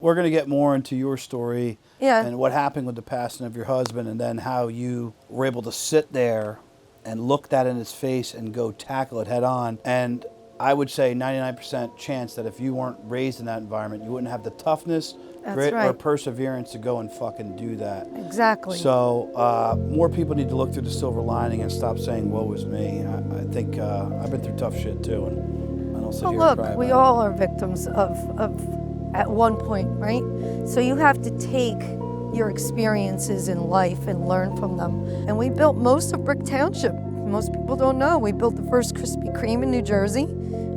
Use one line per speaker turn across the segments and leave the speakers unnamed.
We're going to get more into your story
Yeah.
and what happened with the passing of your husband, and then how you were able to sit there and look that in his face and go tackle it head on. And I would say 99% chance that if you weren't raised in that environment, you wouldn't have the toughness, grit, or perseverance to go and fucking do that.
Exactly.
So more people need to look through the silver lining and stop saying, woe is me. I think I've been through tough shit too, and I don't sit here and cry
Look, we
about
all are victims of at one point, right? So you have to take your experiences in life and learn from them. And we built most of Brick Township. Most people don't know. We built the first Krispy Kreme in New Jersey.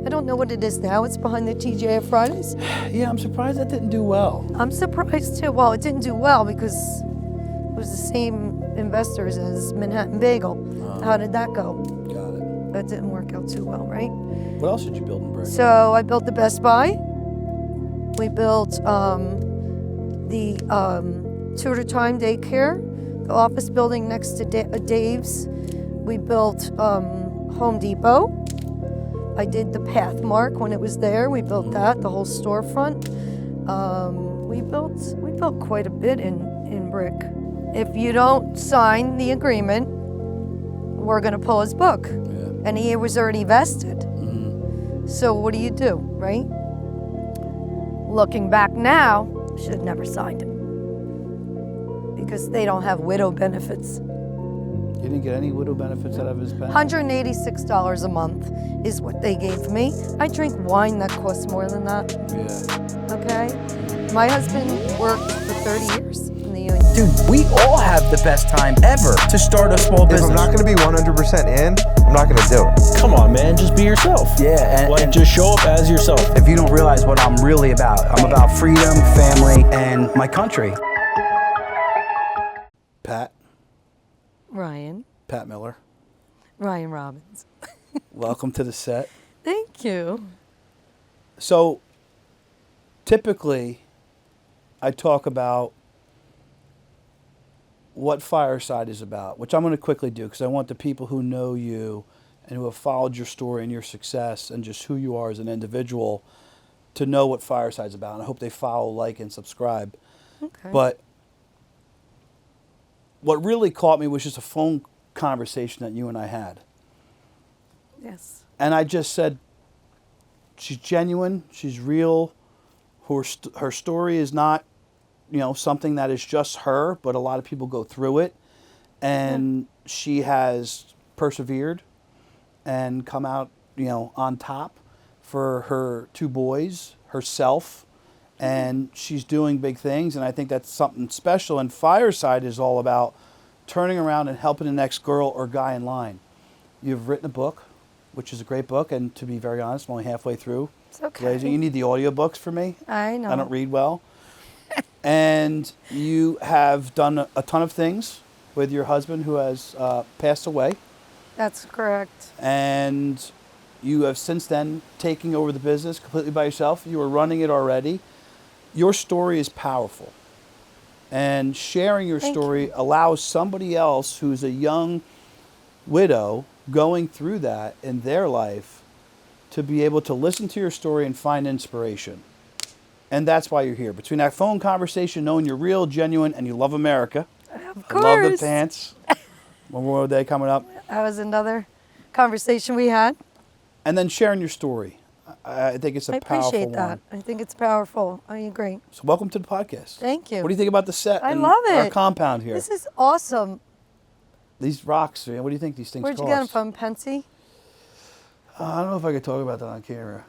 I don't know what it is now. It's behind the TGI Fridays.
Yeah, I'm surprised that didn't do well.
I'm surprised too. Well, it didn't do well because it was the same investors as Manhattan Bagel. How did that go?
Got it.
That didn't work out too well, right?
What else did you build in Brick?
So I built the Best Buy. We built the Tutor Time daycare, the office building next to Dave's. We built Home Depot. I did the Pathmark when it was there. We built that, the whole storefront. We built quite a bit in Brick. If you don't sign the agreement, we're gonna pull his book.
Yeah.
And he was already vested. So what do, right? Looking back now, should have never signed it. Because they don't have widow benefits.
You didn't get any widow benefits out of his pension?
$186 a month is what they gave me. I drink wine that costs more than that.
Yeah.
Okay? My husband worked for 30 years in the union.
Dude, we all have the best time ever to start a small business.
If I'm not gonna be 100% in, I'm not gonna do it.
Come on, man, just be yourself.
Yeah, and
just show up as yourself.
if you don't realize what I'm really about, I'm about freedom, family, and my country.
Pat Miller.
Ryan Robbins.
Welcome to the set.
Thank you.
So, typically, I talk about what Fireside is about, which I'm going to quickly do because I want the people who know you and who have followed your story and your success and just who you are as an individual to know what Fireside's about. And I hope they follow, like, and subscribe.
Okay.
But what really caught me was just a phone conversation that you and I had.
Yes.
And I just said, she's genuine, she's real, her story is not, something that is just her, but a lot of people go through it. And she has persevered and come out, on top for her two boys, herself, and she's doing big things. And I think that's something special. And Fireside is all about turning around and helping the next girl or guy in line. You've written a book, which is a great book, and to be very honest, I'm only halfway through.
It's okay.
You need the audiobooks for me.
I know.
I don't read well. And you have done a ton of things with your husband who has passed away.
That's correct.
And you have since then taken over the business completely by yourself. You were running it already. Your story is powerful. And sharing your story allows somebody else who's a young widow going through that in their life to be able to listen to your story and find inspiration. And that's why you're here. Between that phone conversation, knowing you're real, genuine, and you love America.
Of course.
I love the pants. Memorial Day coming up.
That was another conversation we had.
And then sharing your story. I think it's a powerful one.
I appreciate that. I think it's powerful. I agree.
So welcome to the podcast.
Thank you.
What do you think about the set?
I
and
love it.
Our compound here.
This is awesome.
These rocks, man, what do you think these things
Where'd
cost?
you get them from, Pensy?
I don't know if I could talk about that on camera.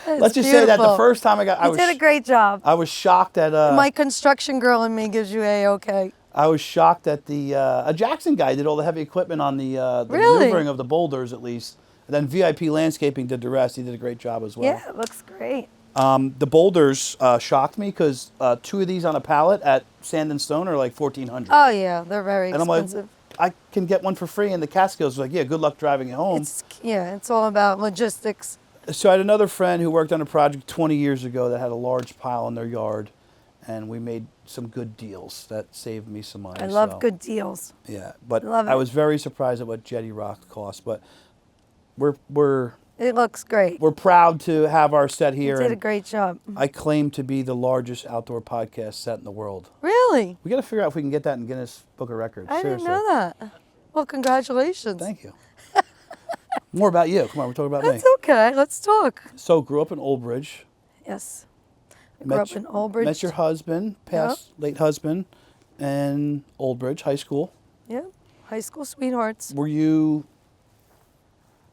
Let's
just say that the first time
You did a great job.
I was shocked at
My construction girl in me gives you A-okay.
I was shocked that a Jackson guy did all the heavy equipment on the maneuvering of the boulders, at least. And then VIP Landscaping did the rest. He did a great job as well.
Yeah, it looks great.
The boulders shocked me because 2 of these on a pallet at Sand and Stone are like $1,400.
Oh yeah, they're very expensive.
And I'm like, I can get one for free. And the Catskills were like, yeah, good luck driving it home.
It's all about logistics.
So I had another friend who worked on a project 20 years ago that had a large pile in their yard. And we made some good deals that saved me some money.
I love good deals.
Yeah, but I was very surprised at what Jetty Rock cost. But we're
It looks great.
We're proud to have our set
You
here.
did a
and
great job.
I claim to be the largest outdoor podcast set in the world.
Really?
We got to figure out if we can get that in Guinness Book of Records.
I
Seriously.
didn't know that. Well, congratulations.
Thank you. More about you. Come on, we're talking about
That's
me.
okay. Let's talk.
So, grew up in Old Bridge.
Yes. I grew up in Old Bridge.
Met your husband, late husband, in Old Bridge High School.
Yeah. High school sweethearts.
Were you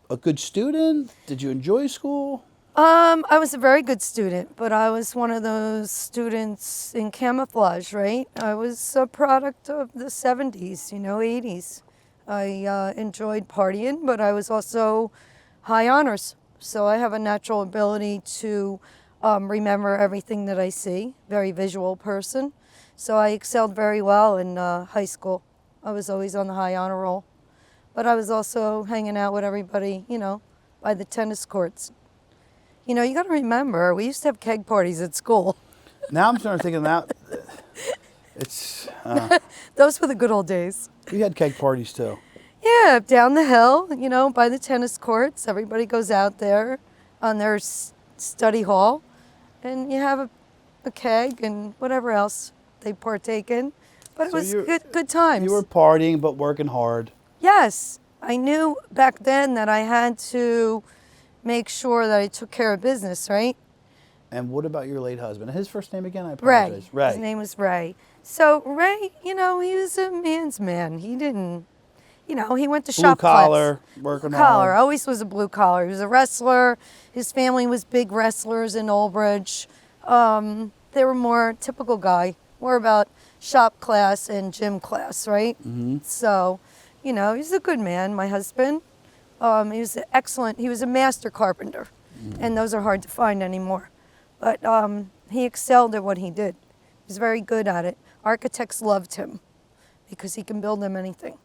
a good student? Did you enjoy school?
I was a very good student, but I was one of those students in camouflage, right? I was a product of the 70s, 80s. I enjoyed partying, but I was also high honors. So I have a natural ability to remember everything that I see, very visual person. So I excelled very well in high school. I was always on the high honor roll. But I was also hanging out with everybody, by the tennis courts. You got to remember, we used to have keg parties at school.
Now I'm starting to think of that. It's
Those were the good old days.
we had keg parties too.
Yeah, down the hill, by the tennis courts. Everybody goes out there on their study hall, and you have a keg and whatever else they partake in. But
So
it was
you-
good times.
You were partying but working hard.
Yes, I knew back then that I had to make sure that I took care of business, right?
And what about your late husband? His first name again? I
Ray.
apologize. Ray.
His name was Ray. So Ray, he was a man's man. He didn't, he went to
Blue
shop class.
collar, working
Blue collar.
hard.
Always was a blue collar. He was a wrestler. His family was big wrestlers in Old Bridge. They were more typical guy, more about shop class and gym class, right? Mm-hmm. So, he's a good man, my husband. He was excellent. He was a master carpenter, and those are hard to find anymore. But he excelled at what he did. He was very good at it. Architects loved him because he can build them anything.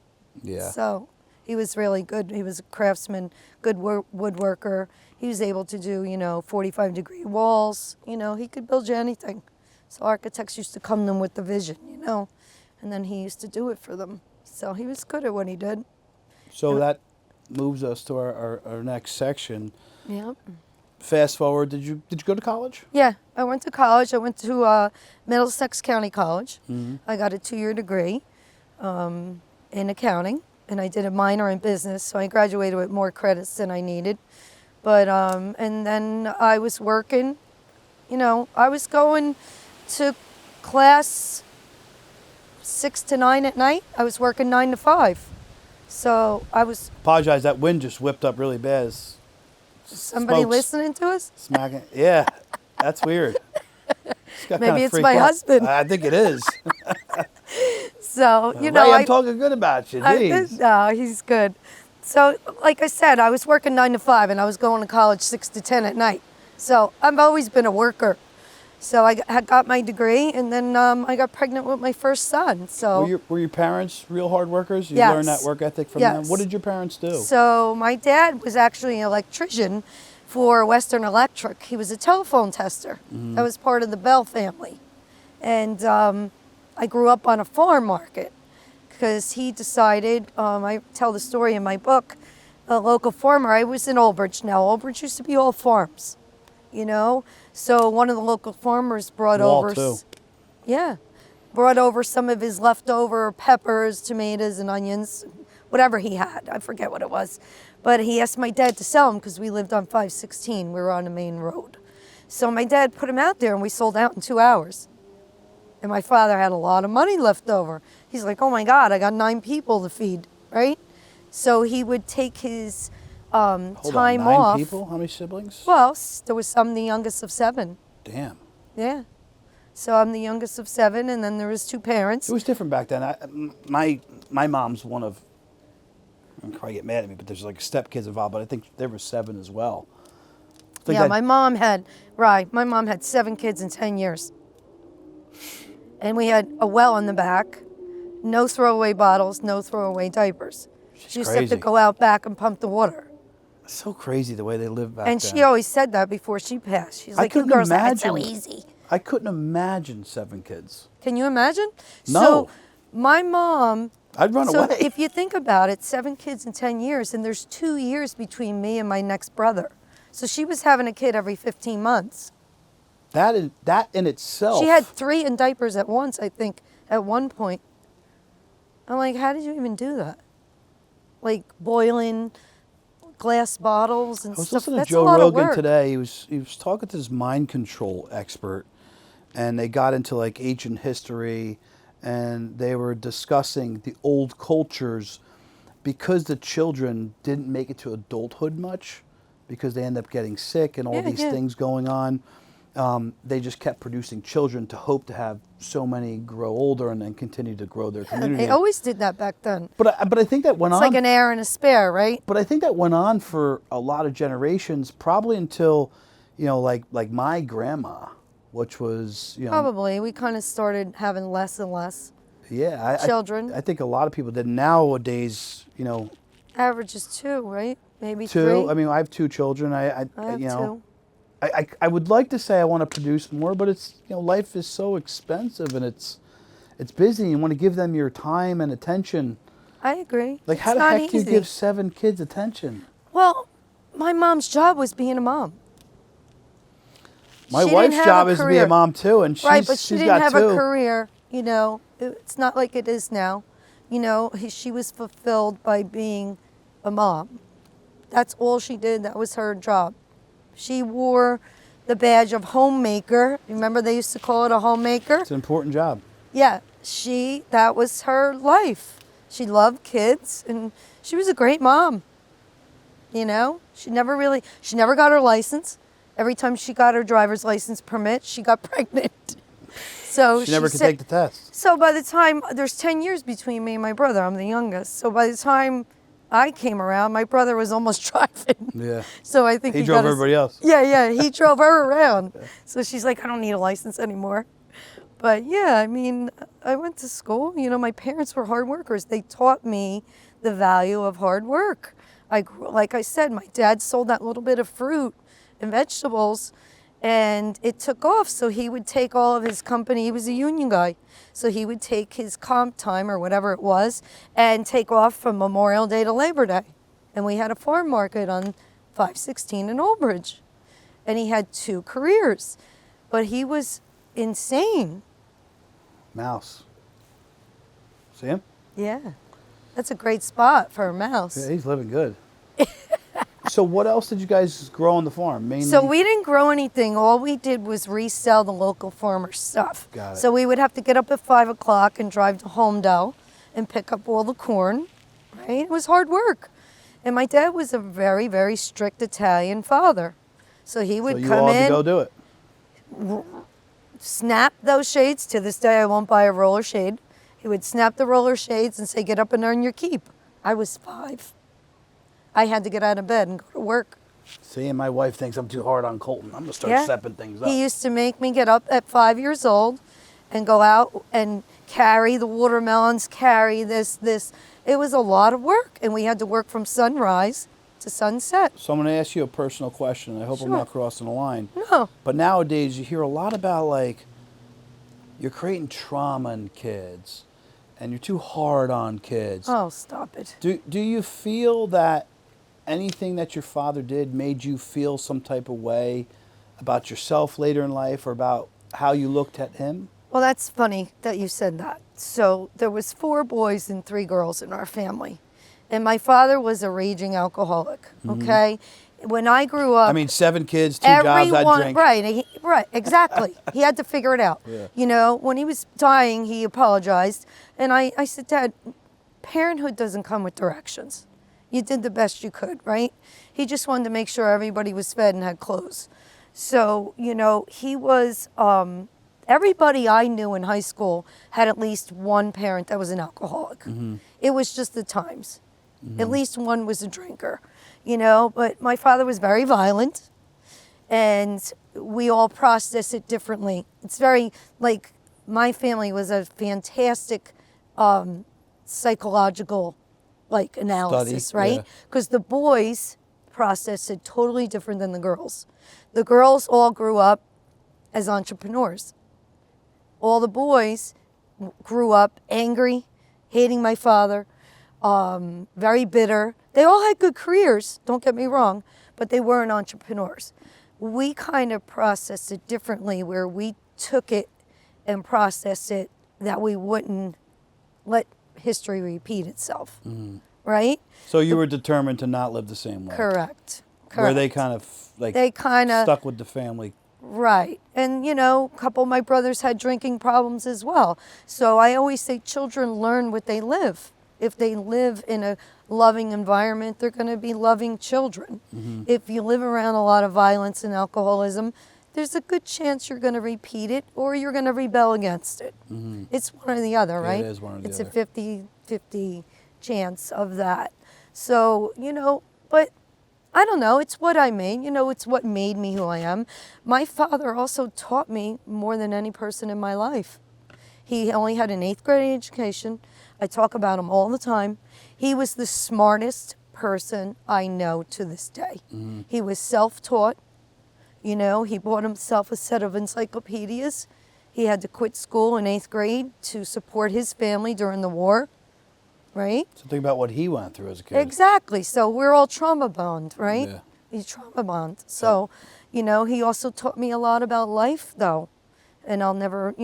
Yeah.
So he was really good. He was a craftsman, good woodworker. He was able to do, 45-degree walls. He could build you anything. So architects used to come to him with the vision, and then he used to do it for them. So he was good at what he did.
So that moves us to our next section.
Yeah.
Fast forward, did you go to college?
Yeah, I went to college. I went to Middlesex County College.
Mm-hmm.
I got a 2-year degree in accounting, and I did a minor in business, so I graduated with more credits than I needed. But, and then I was working, I was going to class 6 to 9 at night. I was working 9 to 5. So I was...
Apologize, that wind just whipped up really bad.
Somebody
Smokes.
listening to us?
Smacking. Yeah, that's weird.
Maybe it's my husband.
I think it is.
So,
Ray, I'm talking good about you. Jeez.
No, he's good. So, like I said, I was working 9 to 5, and I was going to college 6 to 10 at night. So I've always been a worker. So I got my degree, and then I got pregnant with my first son. So
Were your parents real hard workers? You
Yes.
learned that work ethic from
Yes.
them? What did your parents do?
So my dad was actually an electrician for Western Electric. He was a telephone tester. That was part of the Bell family. And I grew up on a farm market because he decided, I tell the story in my book, a local farmer. I was in Old Bridge now. Old Bridge used to be all farms, So one of the local farmers brought over...
too.
Yeah. Brought over some of his leftover peppers, tomatoes, and onions, whatever he had. I forget what it was. But he asked my dad to sell them because we lived on 516. We were on the main road. So my dad put them out there, and we sold out in 2 hours. And my father had a lot of money left over. He's like, oh, my God, I got 9 people to feed, right? So he would take his
Hold
time
on, 9
off.
people? How many siblings?
Well, there was I'm the youngest of 7.
Damn.
Yeah. So I'm the youngest of 7, and then there was 2 parents.
It was different back then. My mom's one of, I'm probably get mad at me, but there's like stepkids involved, but I think there were 7 as well.
Yeah, my mom had 7 kids in 10 years. And we had a well in the back, no throwaway bottles, no throwaway diapers. She used to have to
crazy.
go out back and pump the water.
It's so crazy the way they lived back
And
then.
she always said that before she passed. She's like, you
couldn't
girls have it so
imagine-
easy.
I couldn't imagine 7 kids.
Can you imagine?
No.
So my mom
I'd run
So
away.
if you think about it, 7 kids in 10 years, and there's 2 years between me and my next brother. So she was having a kid every 15 months.
That in itself.
She had 3 in diapers at once, I think, at one point. I'm like, how did you even do that? Like boiling glass bottles and
I was
stuff.
listening to
That's
Joe
a lot of
Rogan
work.
today. He was talking to this mind control expert, and they got into like ancient history, and they were discussing the old cultures because the children didn't make it to adulthood much because they end up getting sick and all these things going on. They just kept producing children to hope to have so many grow older and then continue to grow their community.
They always did that back then.
But I think that went
It's
on.
like an heir and a spare, right?
But I think that went on for a lot of generations, probably until, like my grandma, which was,
Probably. We kind of started having less and less children.
I think a lot of people did. Nowadays,
Average is 2, right? Maybe
2.
3.
I mean, I have 2 children. I
have 2.
I would like to say I want to produce more, but it's life is so expensive and it's busy. You want to give them your time and attention.
I agree.
Like, how
It's
the
not
heck do you
easy.
give 7 kids attention?
Well, my mom's job was being a mom.
My
She didn't
wife's
have
job
a
is to be a
career.
mom too, and
Right, but she
she's
didn't
got
have
2.
a career, It's not like it is now. She was fulfilled by being a mom. That's all she did. That was her job. She wore the badge of homemaker. Remember they used to call it a homemaker?
It's an important job.
Yeah, that was her life. She loved kids and she was a great mom. She never got her license. Every time she got her driver's license permit, she got pregnant. So
She never could take the test.
So by the time, there's 10 years between me and my brother, I'm the youngest. So by the time I came around, my brother was almost driving.
Yeah.
So I think
He
he
drove
got his-
everybody else.
Yeah, he drove her around. So she's like, I don't need a license anymore. But yeah, I mean, I went to school. My parents were hard workers. They taught me the value of hard work. Like I said, my dad sold that little bit of fruit and vegetables, and it took off. So he would take all of his company. He was a union guy. So he would take his comp time or whatever it was and take off from Memorial Day to Labor Day. And we had a farm market on 516 in Old Bridge. And he had 2 careers. But he was insane.
Mouse. See him?
Yeah. That's a great spot for a mouse.
Yeah, he's living good. So what else did you guys grow on the farm? Mainly.
So we didn't grow anything. All we did was resell the local farmer's stuff.
Got it.
So we would have to get up at 5 o'clock and drive to Homedale and pick up all the corn. Right? It was hard work. And my dad was a very, very strict Italian father. So he would
So you
come
all had
in,
to go do it.
snap those shades. To this day, I won't buy a roller shade. He would snap the roller shades and say, get up and earn your keep. I was 5. I had to get out of bed and go to work.
See, and my wife thinks I'm too hard on Colton. I'm going to start stepping things up.
He used to make me get up at 5 years old and go out and carry the watermelons, carry this. It was a lot of work, and we had to work from sunrise to sunset.
So I'm going to ask you a personal question. I hope I'm
Sure.
not crossing the line.
No.
But nowadays you hear a lot about like you're creating trauma in kids and you're too hard on kids.
Oh, stop it.
Do you feel that anything that your father did made you feel some type of way about yourself later in life or about how you looked at him?
Well, that's funny that you said that. So there was 4 boys and 3 girls in our family. And my father was a raging alcoholic, okay? When I grew up...
I mean, 7 kids, 2 jobs, I'd drink.
Right, exactly. He had to figure it out.
Yeah.
When he was dying, he apologized. And I said, Dad, parenthood doesn't come with directions. You did the best you could, right? He just wanted to make sure everybody was fed and had clothes. So, he was... everybody I knew in high school had at least one parent that was an alcoholic. It was just the times. At least one was a drinker, but my father was very violent and we all process it differently. It's very, like, my family was a fantastic psychological, analysis,
Study,
right?
yeah.
Because the boys process it totally different than the girls. The girls all grew up as entrepreneurs. All the boys grew up angry hating my father, very bitter. They all had good careers, don't get me wrong, but they weren't entrepreneurs. We kind of processed it differently, where we took it and processed it that we wouldn't let history repeat itself, right?
So you were determined to not live the same way.
Correct.
Where they kind of stuck with the family.
Right. And, you know, a couple of my brothers had drinking problems as well. So I always say children learn what they live. If they live in a loving environment, they're going to be loving children. If you live around a lot of violence and alcoholism, there's a good chance you're going to repeat it or you're going to rebel against it. It's one or the other, right?
It is one or the
other. It's a 50-50 chance of that. So, you know, but I don't know, it's what I made, you know, it's what made me who I am. My father also taught me more than any person in my life. He only had an 8th grade education. I talk about him all the time. He was the smartest person I know to this day. He was self-taught. You know, he bought himself a set of encyclopedias. He had to quit school in 8th grade to support his family during the war, right?
So think about what he went through as a kid.
Exactly. So we're all trauma bond, right?
Yeah.
He's trauma bond. So, you know, he also taught me a lot about life, though. And I'll never,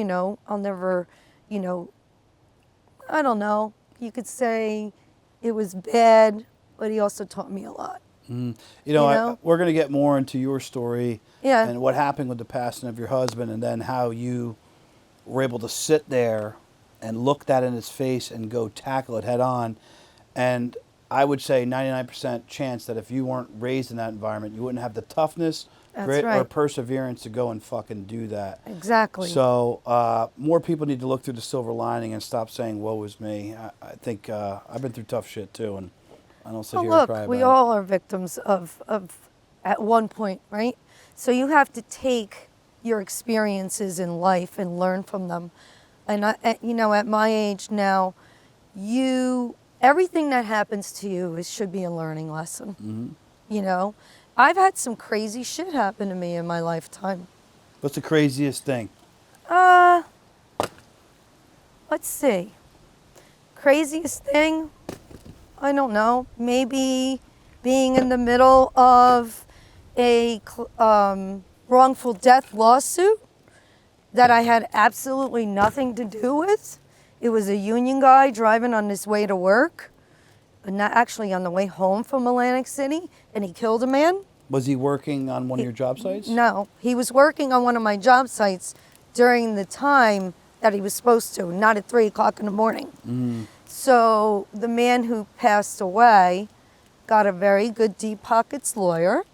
I don't know. You could say it was bad, but he also taught me a lot.
You know? We're going to get more into your story and what happened with the passing of your husband, and then how you were able to sit there and look that in his face and go tackle it head on. And I would say 99% chance that if you weren't raised in that environment, you wouldn't have the toughness, grit, or perseverance to go and fucking do that.
Exactly.
So more people need to look through the silver lining and stop saying, woe is me. I think I've been through tough shit too, and I don't sit here and cry about it.
We all are victims of at one point, right? So you have to take your experiences in life and learn from them. And at my age now, everything that happens to you should be a learning lesson. You know, I've had some crazy shit happen to me in my lifetime.
What's the craziest thing?
Let's see. Craziest thing? I don't know. Maybe being in the middle of a wrongful death lawsuit that I had absolutely nothing to do with. It was a union guy driving on his way to work, not actually on the way home from Atlantic City, and he killed a man.
Was he working on one of your job sites?
No, he was working on one of my job sites during the time that he was supposed to, not at 3 o'clock in the morning. So the man who passed away got a very good deep pockets lawyer,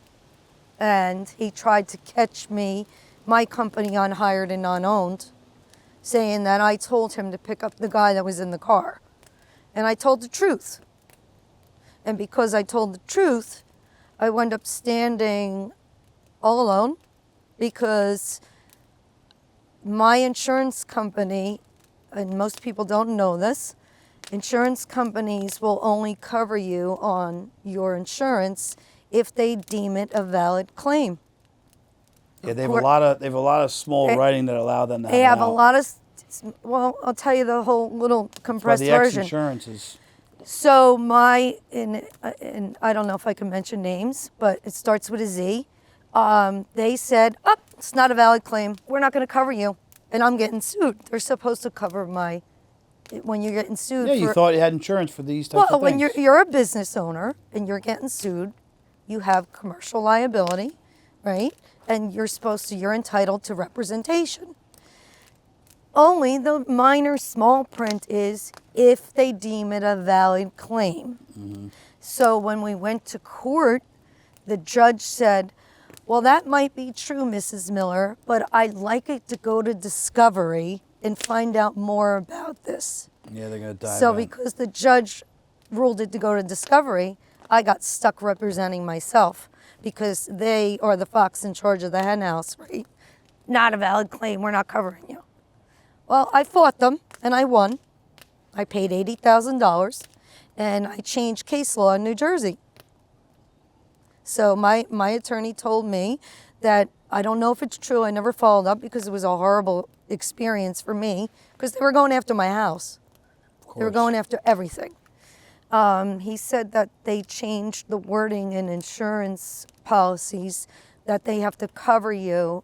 and he tried to catch me, my company, on hired and non-owned, saying that I told him to pick up the guy that was in the car. And I told the truth. And because I told the truth, I wound up standing all alone, because my insurance company, and most people don't know this, insurance companies will only cover you on your insurance if they deem it a valid claim.
Yeah, they have a lot of small writing that allow them to have.
They have a lot of. Well, I'll tell you the whole little compressed version.
The insurance is.
So and I don't know if I can mention names, but it starts with a Z. They said, it's not a valid claim. We're not going to cover you. And I'm getting sued. They're supposed to cover when you're getting sued.
Yeah, you thought you had insurance for these types of things.
Well, when you're a business owner and you're getting sued, you have commercial liability, right? And you're entitled to representation. Only the minor small print is if they deem it a valid claim. So when we went to court, the judge said, well, that might be true, Mrs. Miller, but I'd like it to go to discovery and find out more about this.
Yeah, they're going to dive
So
in.
because the judge ruled it to go to discovery, I got stuck representing myself, because they are the fox in charge of the hen house, right? Not a valid claim, we're not covering you. Well, I fought them and I won. I paid $80,000 and I changed case law in New Jersey. So my attorney told me that, I don't know if it's true, I never followed up because it was a horrible experience for me, because they were going after my house. They were going after everything. He said that they changed the wording in insurance policies that they have to cover you.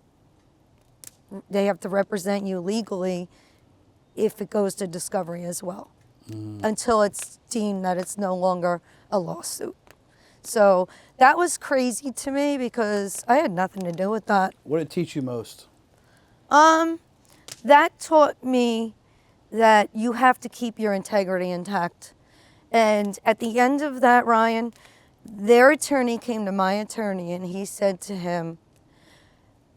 They have to represent you legally if it goes to discovery as well, until it's deemed that it's no longer a lawsuit. So that was crazy to me because I had nothing to do with that.
What did it teach you most?
That taught me that you have to keep your integrity intact. And at the end of that, Ryan, their attorney came to my attorney and he said to him,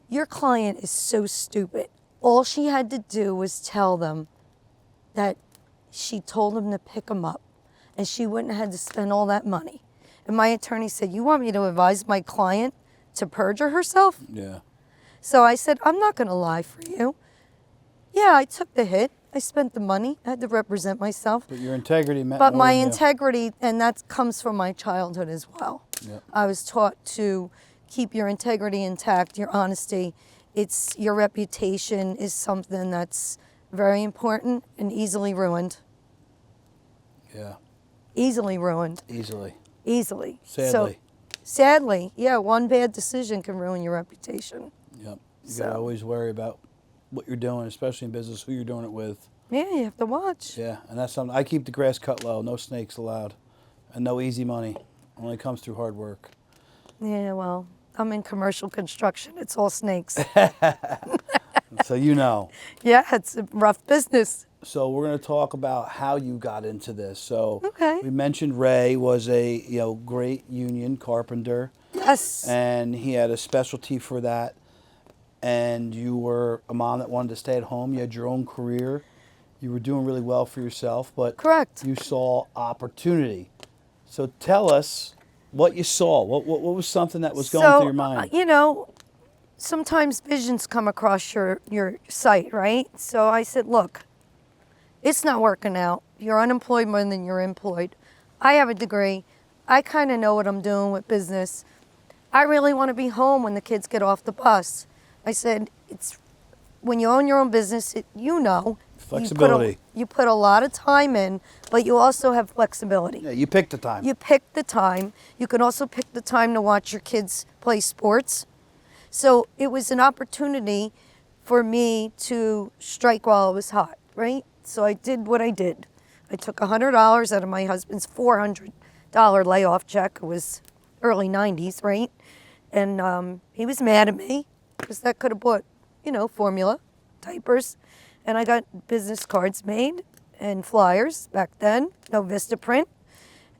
"Your client is so stupid. All she had to do was tell them that she told them to pick them up and she wouldn't have had to spend all that money." And my attorney said, "You want me to advise my client to perjure herself?"
Yeah.
So I said, "I'm not going to lie for you. Yeah, I took the hit. I spent the money. I had to represent myself.
But your integrity meant
But
more
my
than you.
integrity, and that comes from my childhood as well.
Yep.
I was taught to keep your integrity intact, your honesty. It's your reputation is something that's very important and easily ruined.
Yeah.
Easily ruined.
Easily.
Easily.
Sadly.
So, sadly, yeah, one bad decision can ruin your reputation.
Yep. You
So-
gotta always worry about what you're doing, especially in business, who you're doing it with.
Yeah, you have to watch.
Yeah, and that's something I keep the grass cut low. No snakes allowed, and no easy money. Only comes through hard work.
Yeah, well, I'm in commercial construction. It's all snakes.
So you know.
Yeah, it's a rough business.
So we're going to talk about how you got into this. So
Okay.
we mentioned Ray was a great union carpenter,
Yes.
and he had a specialty for that. And you were a mom that wanted to stay at home. You had your own career. You were doing really well for yourself, but
Correct.
you saw opportunity. So tell us what you saw. What was something that was going through your mind?
Sometimes visions come across your sight, right? So I said, look, it's not working out. You're unemployed more than you're employed. I have a degree. I kind of know what I'm doing with business. I really want to be home when the kids get off the bus. I said, it's when you own your own business,
Flexibility.
You put a lot of time in, but you also have flexibility.
Yeah, you picked the time.
You pick the time. You can also pick the time to watch your kids play sports. So it was an opportunity for me to strike while it was hot, right? So I did what I did. I took $100 out of my husband's $400 layoff check. It was early 90s, right? And he was mad at me because that could have bought, formula, diapers. And I got business cards made and flyers back then, no Vistaprint.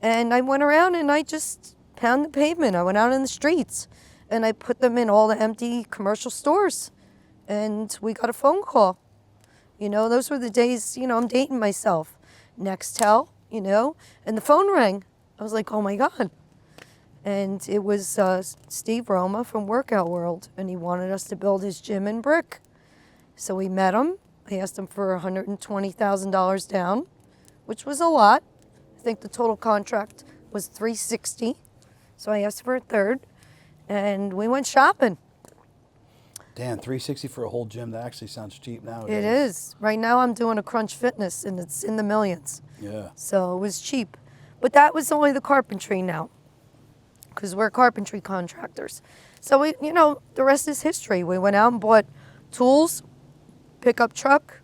And I went around and I just pounded the pavement. I went out in the streets and I put them in all the empty commercial stores. And we got a phone call. Those were the days, I'm dating myself. Nextel, and the phone rang. I was like, oh my God. And it was Steve Roma from Workout World, and he wanted us to build his gym in brick. So we met him. I asked him for $120,000 down, which was a lot. I think the total contract was $360,000. So I asked for a third, and we went shopping.
Damn, $360 for a whole gym. That actually sounds cheap nowadays.
It is. Right now I'm doing a Crunch Fitness, and it's in the millions.
Yeah.
So it was cheap. But that was only the carpentry now, because we're carpentry contractors. So the rest is history. We went out and bought tools, pickup truck,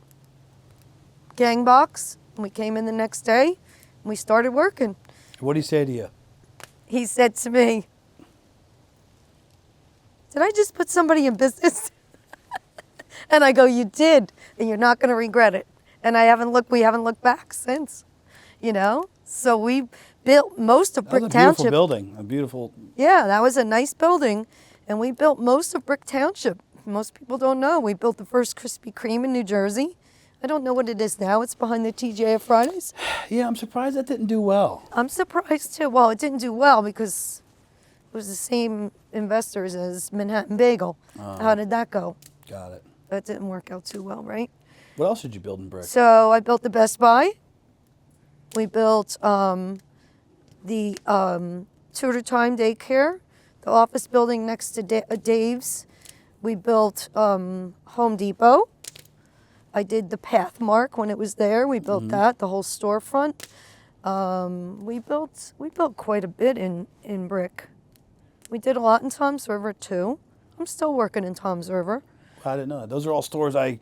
gang box, and we came in the next day, and we started working.
What did he say to you?
He said to me, "Did I just put somebody in business?" And I go, "You did, and you're not going to regret it." And we haven't looked back since, So we built most of
That was
Brick
a beautiful
Township.
building. A beautiful.
Yeah, that was a nice building, and we built most of Brick Township. Most people don't know. We built the first Krispy Kreme in New Jersey. I don't know what it is now. It's behind the TGI Fridays.
Yeah, I'm surprised that didn't do well.
I'm surprised too. Well, it didn't do well because it was the same investors as Manhattan Bagel. How did that go?
Got it.
That didn't work out too well, right?
What else did you build in brick?
So I built the Best Buy. We built the Tutor Time daycare, the office building next to Dave's. We built Home Depot. I did the Pathmark when it was there. We built that, the whole storefront. We built quite a bit in Brick. We did a lot in Toms River too. I'm still working in Toms River.
I didn't know that. Those are all stores I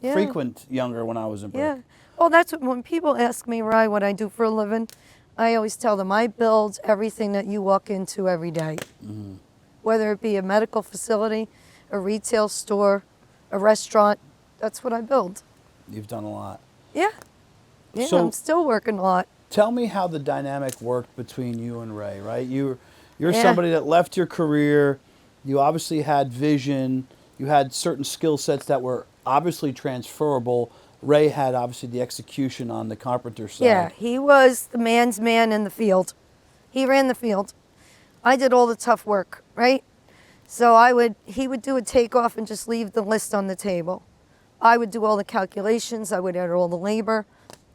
Yeah.
frequent younger when I was in Brick.
Yeah. Well, that's when people ask me, Rye, what I do for a living, I always tell them I build everything that you walk into every day. Whether it be a medical facility, a retail store, a restaurant, that's what I build.
You've done a lot.
Yeah. Yeah,
So-
I'm still working a lot.
Tell me how the dynamic worked between you and Ray, right? You're
Yeah.
somebody that left your career. You obviously had vision. You had certain skill sets that were obviously transferable. Ray had obviously the execution on the carpenter side.
Yeah, he was the man's man in the field. He ran the field. I did all the tough work, right? So he would do a takeoff and just leave the list on the table. I would do all the calculations. I would add all the labor.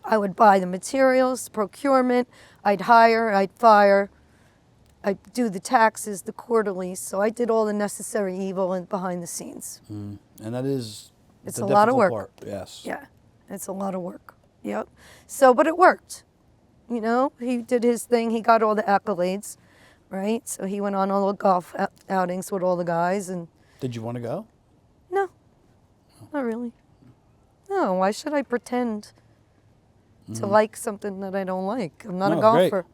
I would buy the materials, procurement. I'd hire, I'd fire. I'd do the taxes, the quarterlies. So I did all the necessary evil and behind the scenes.
And that is
It's
the
a lot of
difficult
work.
part. Yes.
Yeah, it's a lot of work. Yep. So, but it worked. You know, he did his thing. He got all the accolades, right? So he went on all the golf outings with all the guys, and
Did you want to go?
no, not really. No, why should I pretend to like something that I don't like? I'm not a
No, great.
golfer.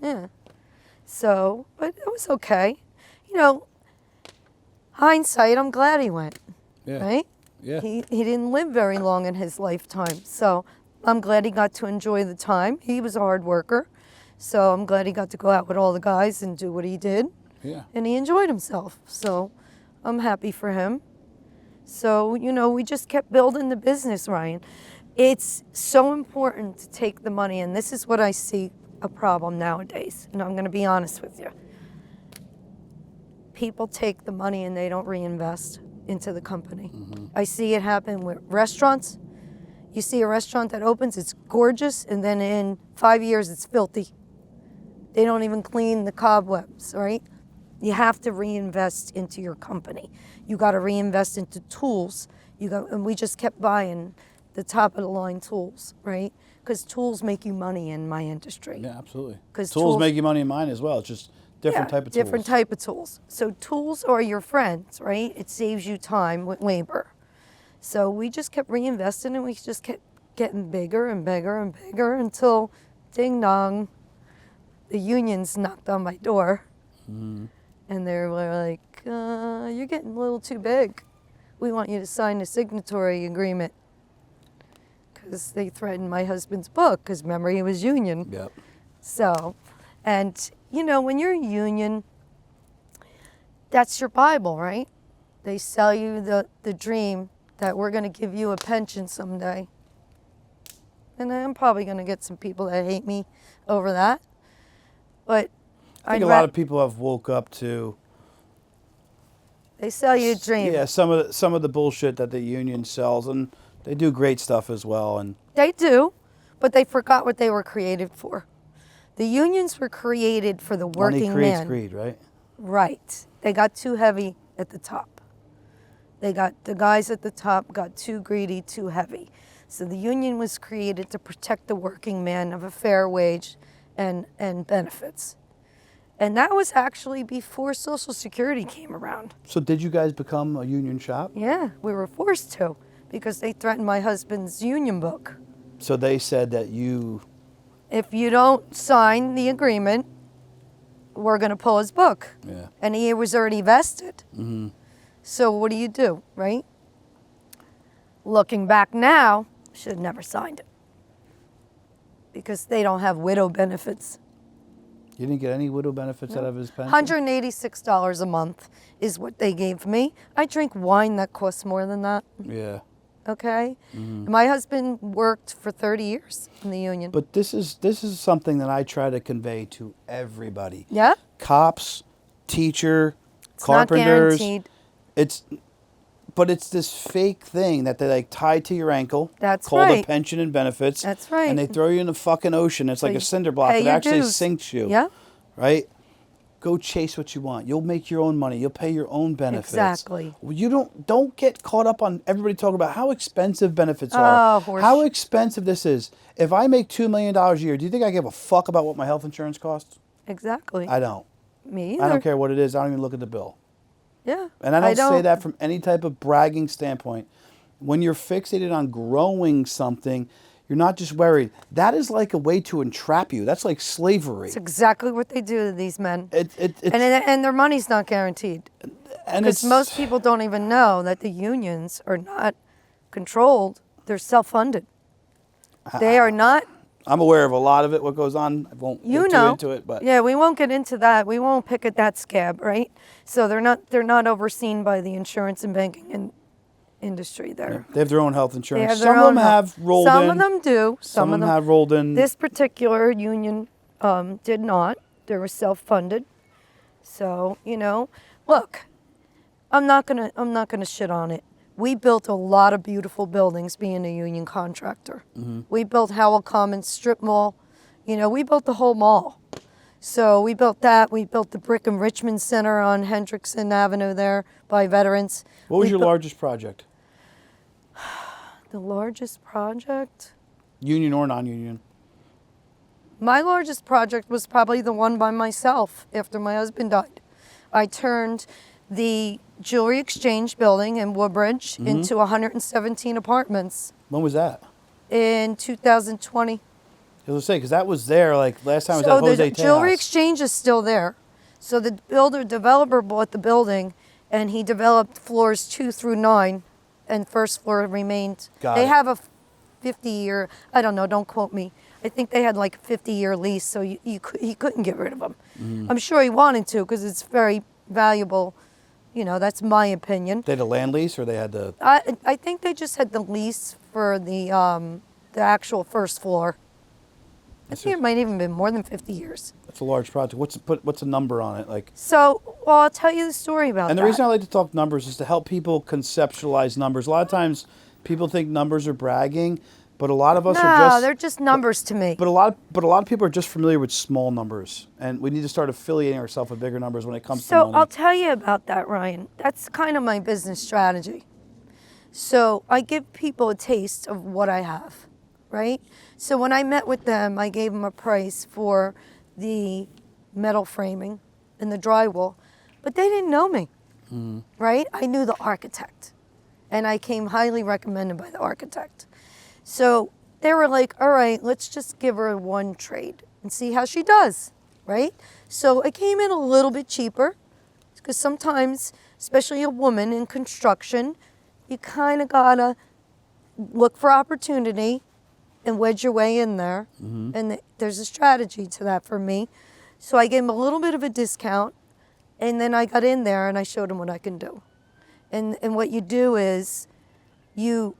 Yeah. So, but it was okay. You know, hindsight, I'm glad he went.
Yeah.
Right?
Yeah.
He didn't live very long in his lifetime. So I'm glad he got to enjoy the time. He was a hard worker. So I'm glad he got to go out with all the guys and do what he did.
Yeah.
And he enjoyed himself. So I'm happy for him. So, you know, we just kept building the business, Ryan. It's so important to take the money, and this is what I see a problem nowadays. And I'm going to be honest with you. People take the money and they don't reinvest into the company. I see it happen with restaurants. You see a restaurant that opens, it's gorgeous, and then in 5 years it's filthy. They don't even clean the cobwebs, right? You have to reinvest into your company. You got to reinvest into tools. And we just kept buying the top of the line tools, right? Because tools make you money in my industry.
Yeah, absolutely.
'Cause
Tools make you money in mine as well. It's just different type of tools.
Different type of tools. So tools are your friends, right? It saves you time with labor. So we just kept reinvesting, and we just kept getting bigger and bigger and bigger until ding dong, the unions knocked on my door. And they were like, you're getting a little too big. We want you to sign a signatory agreement. Because they threatened my husband's book, because remember, he was union.
Yep.
So, and you know, when you're a union, that's your Bible, right? They sell you the dream that we're going to give you a pension someday. And I'm probably going to get some people that hate me over that. But
I think a lot of people have woke up to
they sell you a dream.
yeah some of the bullshit that the union sells, and they do great stuff as well. And
They do, but they forgot what they were created for. The unions were created for the working
money creates
man.
greed, right?
Right. They got too heavy at the top. The guys at the top got too greedy, too heavy. So the union was created to protect the working man of a fair wage and benefits. And that was actually before Social Security came around.
So did you guys become a union shop?
Yeah, we were forced to because they threatened my husband's union book.
So they said that you
If you don't sign the agreement, we're going to pull his book.
yeah.
And he was already vested. So what do, right? Looking back now, should have never signed it. Because they don't have widow benefits.
You didn't get any widow benefits out of his pension?
$186 a month is what they gave me. I drink wine that costs more than that,
Yeah.
okay? My husband worked for 30 years in the union.
But this is something that I try to convey to everybody.
Yeah?
Cops, teacher,
It's not
carpenters.
guaranteed.
But it's this fake thing that they like tie to your ankle.
That's
called a
right.
pension and benefits.
That's right.
And they throw you in the fucking ocean. It's like
you
a cinder block.
pay
It
your
actually
dues.
sinks you.
Yeah?
Right? go chase what you want. You'll make your own money. You'll pay your own benefits.
Exactly.
You don't get caught up on everybody talking about how expensive benefits are.
horse
How
shit.
expensive this is. If I make $2 million a year, do you think I give a fuck about what my health insurance costs?
Exactly.
I don't.
Me either.
I don't care what it is. I don't even look at the bill.
Yeah.
And I don't say that from any type of bragging standpoint. When you're fixated on growing something, you're not just worried. That is like a way to entrap you. That's like slavery.
It's exactly what they do to these men.
It's,
And their money's not guaranteed.
and
Because most people don't even know that the unions are not controlled. They're self-funded. They are not.
I'm aware of a lot of it, what goes on. I won't get too into it, but
Yeah, we won't get into that. We won't pick at that scab, right? So they're not overseen by the insurance and banking industry there.
they have their own health
They
insurance.
have their
Some of
own
them
health.
have rolled in.
Some of them do.
Some of them have rolled in.
This particular union did not. They were self-funded. So, look, I'm not gonna shit on it. We built a lot of beautiful buildings being a union contractor.
Mm-hmm.
We built Howell Commons Strip Mall. We built the whole mall. So we built that. We built the Brick and Richmond Center on Hendrickson Avenue there by veterans.
What was
We
your
built-
largest project?
The largest project?
Union or non-union?
My largest project was probably the one by myself after my husband died. I turned the Jewelry Exchange building in Woodbridge into 117 apartments
When was that?
in 2020.
I was gonna say, because that was there, like, last time I was
So
at Jose
the Jewelry
Tejas.
Exchange is still there. So the developer bought the building and he developed floors 2 through 9 and first floor remained.
Got
They
it.
have a 50-year, I don't know, don't quote me. I think they had like a 50-year lease, so he couldn't get rid of them.
Mm-hmm.
I'm sure he wanted to because it's very valuable. That's my opinion.
They had a land lease, or they had the...
I think they just had the lease for the actual first floor. I think it might even been more than 50 years.
That's a large project. What's a number on it? Like,
So, well, I'll tell you the story about
and the
that.
reason I like to talk numbers is to help people conceptualize numbers. A lot of times, people think numbers are bragging, but a lot of us are
No,
just...
they're just numbers to me.
But a lot of people are just familiar with small numbers, and we need to start affiliating ourselves with bigger numbers when it comes to
So
money.
I'll tell you about that, Ryan. That's kind of my business strategy. So I give people a taste of what I have, right? So when I met with them, I gave them a price for the metal framing and the drywall, but they didn't know me, right? I knew the architect, and I came highly recommended by the architect. So they were like, all right, let's just give her one trade and see how she does, right? So I came in a little bit cheaper because sometimes, especially a woman in construction, you kind of gotta look for opportunity and wedge your way in there. And there's a strategy to that for me. So I gave him a little bit of a discount, and then I got in there and I showed him what I can do. And what you do is you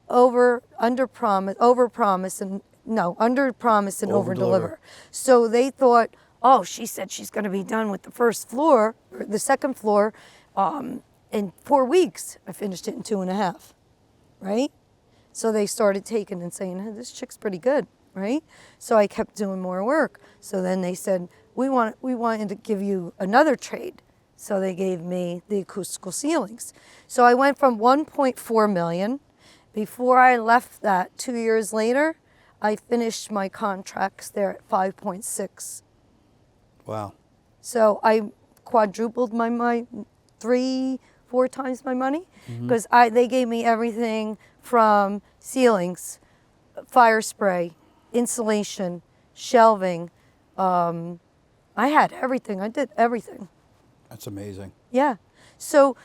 under promise and over deliver. So they thought, oh, she said she's going to be done with the first floor or the second floor in 4 weeks. I finished it in 2.5, right? So they started taking and saying, hey, this chick's pretty good, right? So I kept doing more work. So then they said, we wanted to give you another trade. So they gave me the acoustical ceilings. So I went from 1.4 million. Before I left that, 2 years later, I finished my contracts there at 5.6.
Wow.
So I quadrupled my 3-4 times my money because they gave me everything from ceilings, fire spray, insulation, shelving. I had everything. I did everything.
That's amazing.
Yeah. So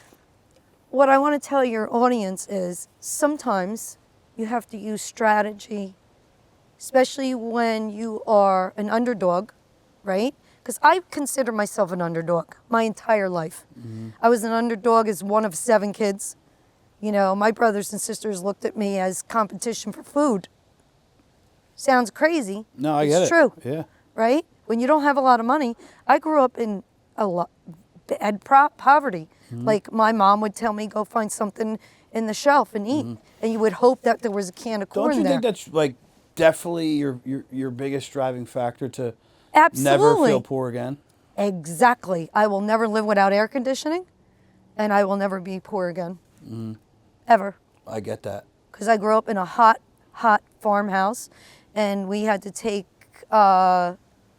what I want to tell your audience is sometimes you have to use strategy, especially when you are an underdog, right? Because I consider myself an underdog my entire life. I was an underdog as one of 7 kids. My brothers and sisters looked at me as competition for food. Sounds crazy.
No, I get it.
It's true.
Yeah.
Right? When you don't have a lot of money, I grew up in bad poverty. Like my mom would tell me, go find something in the shelf and eat. And you would hope that there was a can of corn
Don't you
there.
think that's like definitely your biggest driving factor to
Absolutely.
Never feel poor again.
Exactly. I will never live without air conditioning, and I will never be poor again. Ever.
I get that.
Because I grew up in a hot farmhouse, and we had to take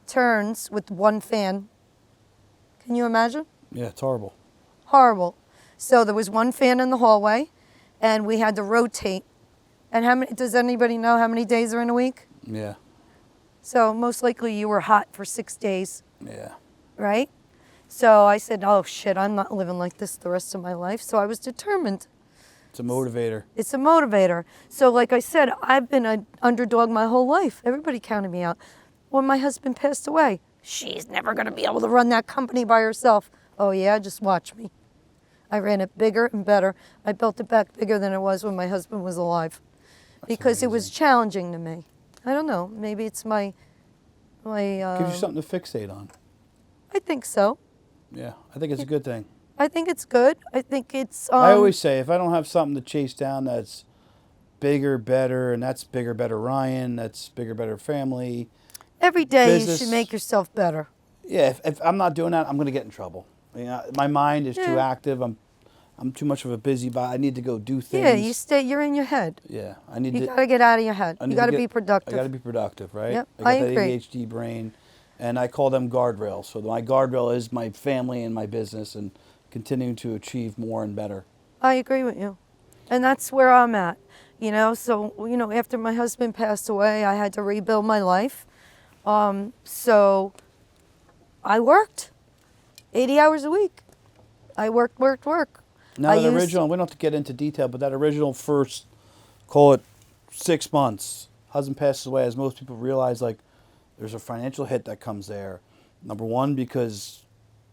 turns with one fan. Can you imagine?
Yeah, it's horrible.
Horrible. So there was one fan in the hallway, and we had to rotate. And how many? Does anybody know how many days are in a week?
Yeah.
So most likely you were hot for 6 days,
Yeah.
right? So I said, oh shit, I'm not living like this the rest of my life. So I was determined.
It's a motivator.
It's a motivator. So like I said, I've been an underdog my whole life. Everybody counted me out. When my husband passed away, she's never going to be able to run that company by herself. Oh yeah, just watch me. I ran it bigger and better. I built it back bigger than it was when my husband was alive. Because it was challenging to me. I don't know. Maybe it's my.
Gives you something to fixate on.
I think so.
Yeah, I think it's a good thing.
I think it's good. I think it's.
I always say if I don't have something to chase down that's bigger, better, and that's bigger, better Ryan, that's bigger, better family.
Every day
business.
you should make yourself better.
Yeah, if I'm not doing that, I'm going to get in trouble. You know, my mind is too
Yeah.
active. I'm too much of a busybody. I need to go do things.
Yeah, you're in your head.
Yeah, I need
You
to.
got to get out of your head.
I
You
need
got to
get-
be productive.
I got to be productive, right?
Yep,
I got
I
that
agree.
ADHD brain, and I call them guardrails. So my guardrail is my family and my business, and continuing to achieve more and better.
I agree with you. And that's where I'm at. You know, so, you know, after my husband passed away, I had to rebuild my life. So I worked 80 hours a week. I worked.
Now that original, we don't have to get into detail, but that original first, call it 6 months, husband passes away, as most people realize, like, there's a financial hit that comes there. Number one, because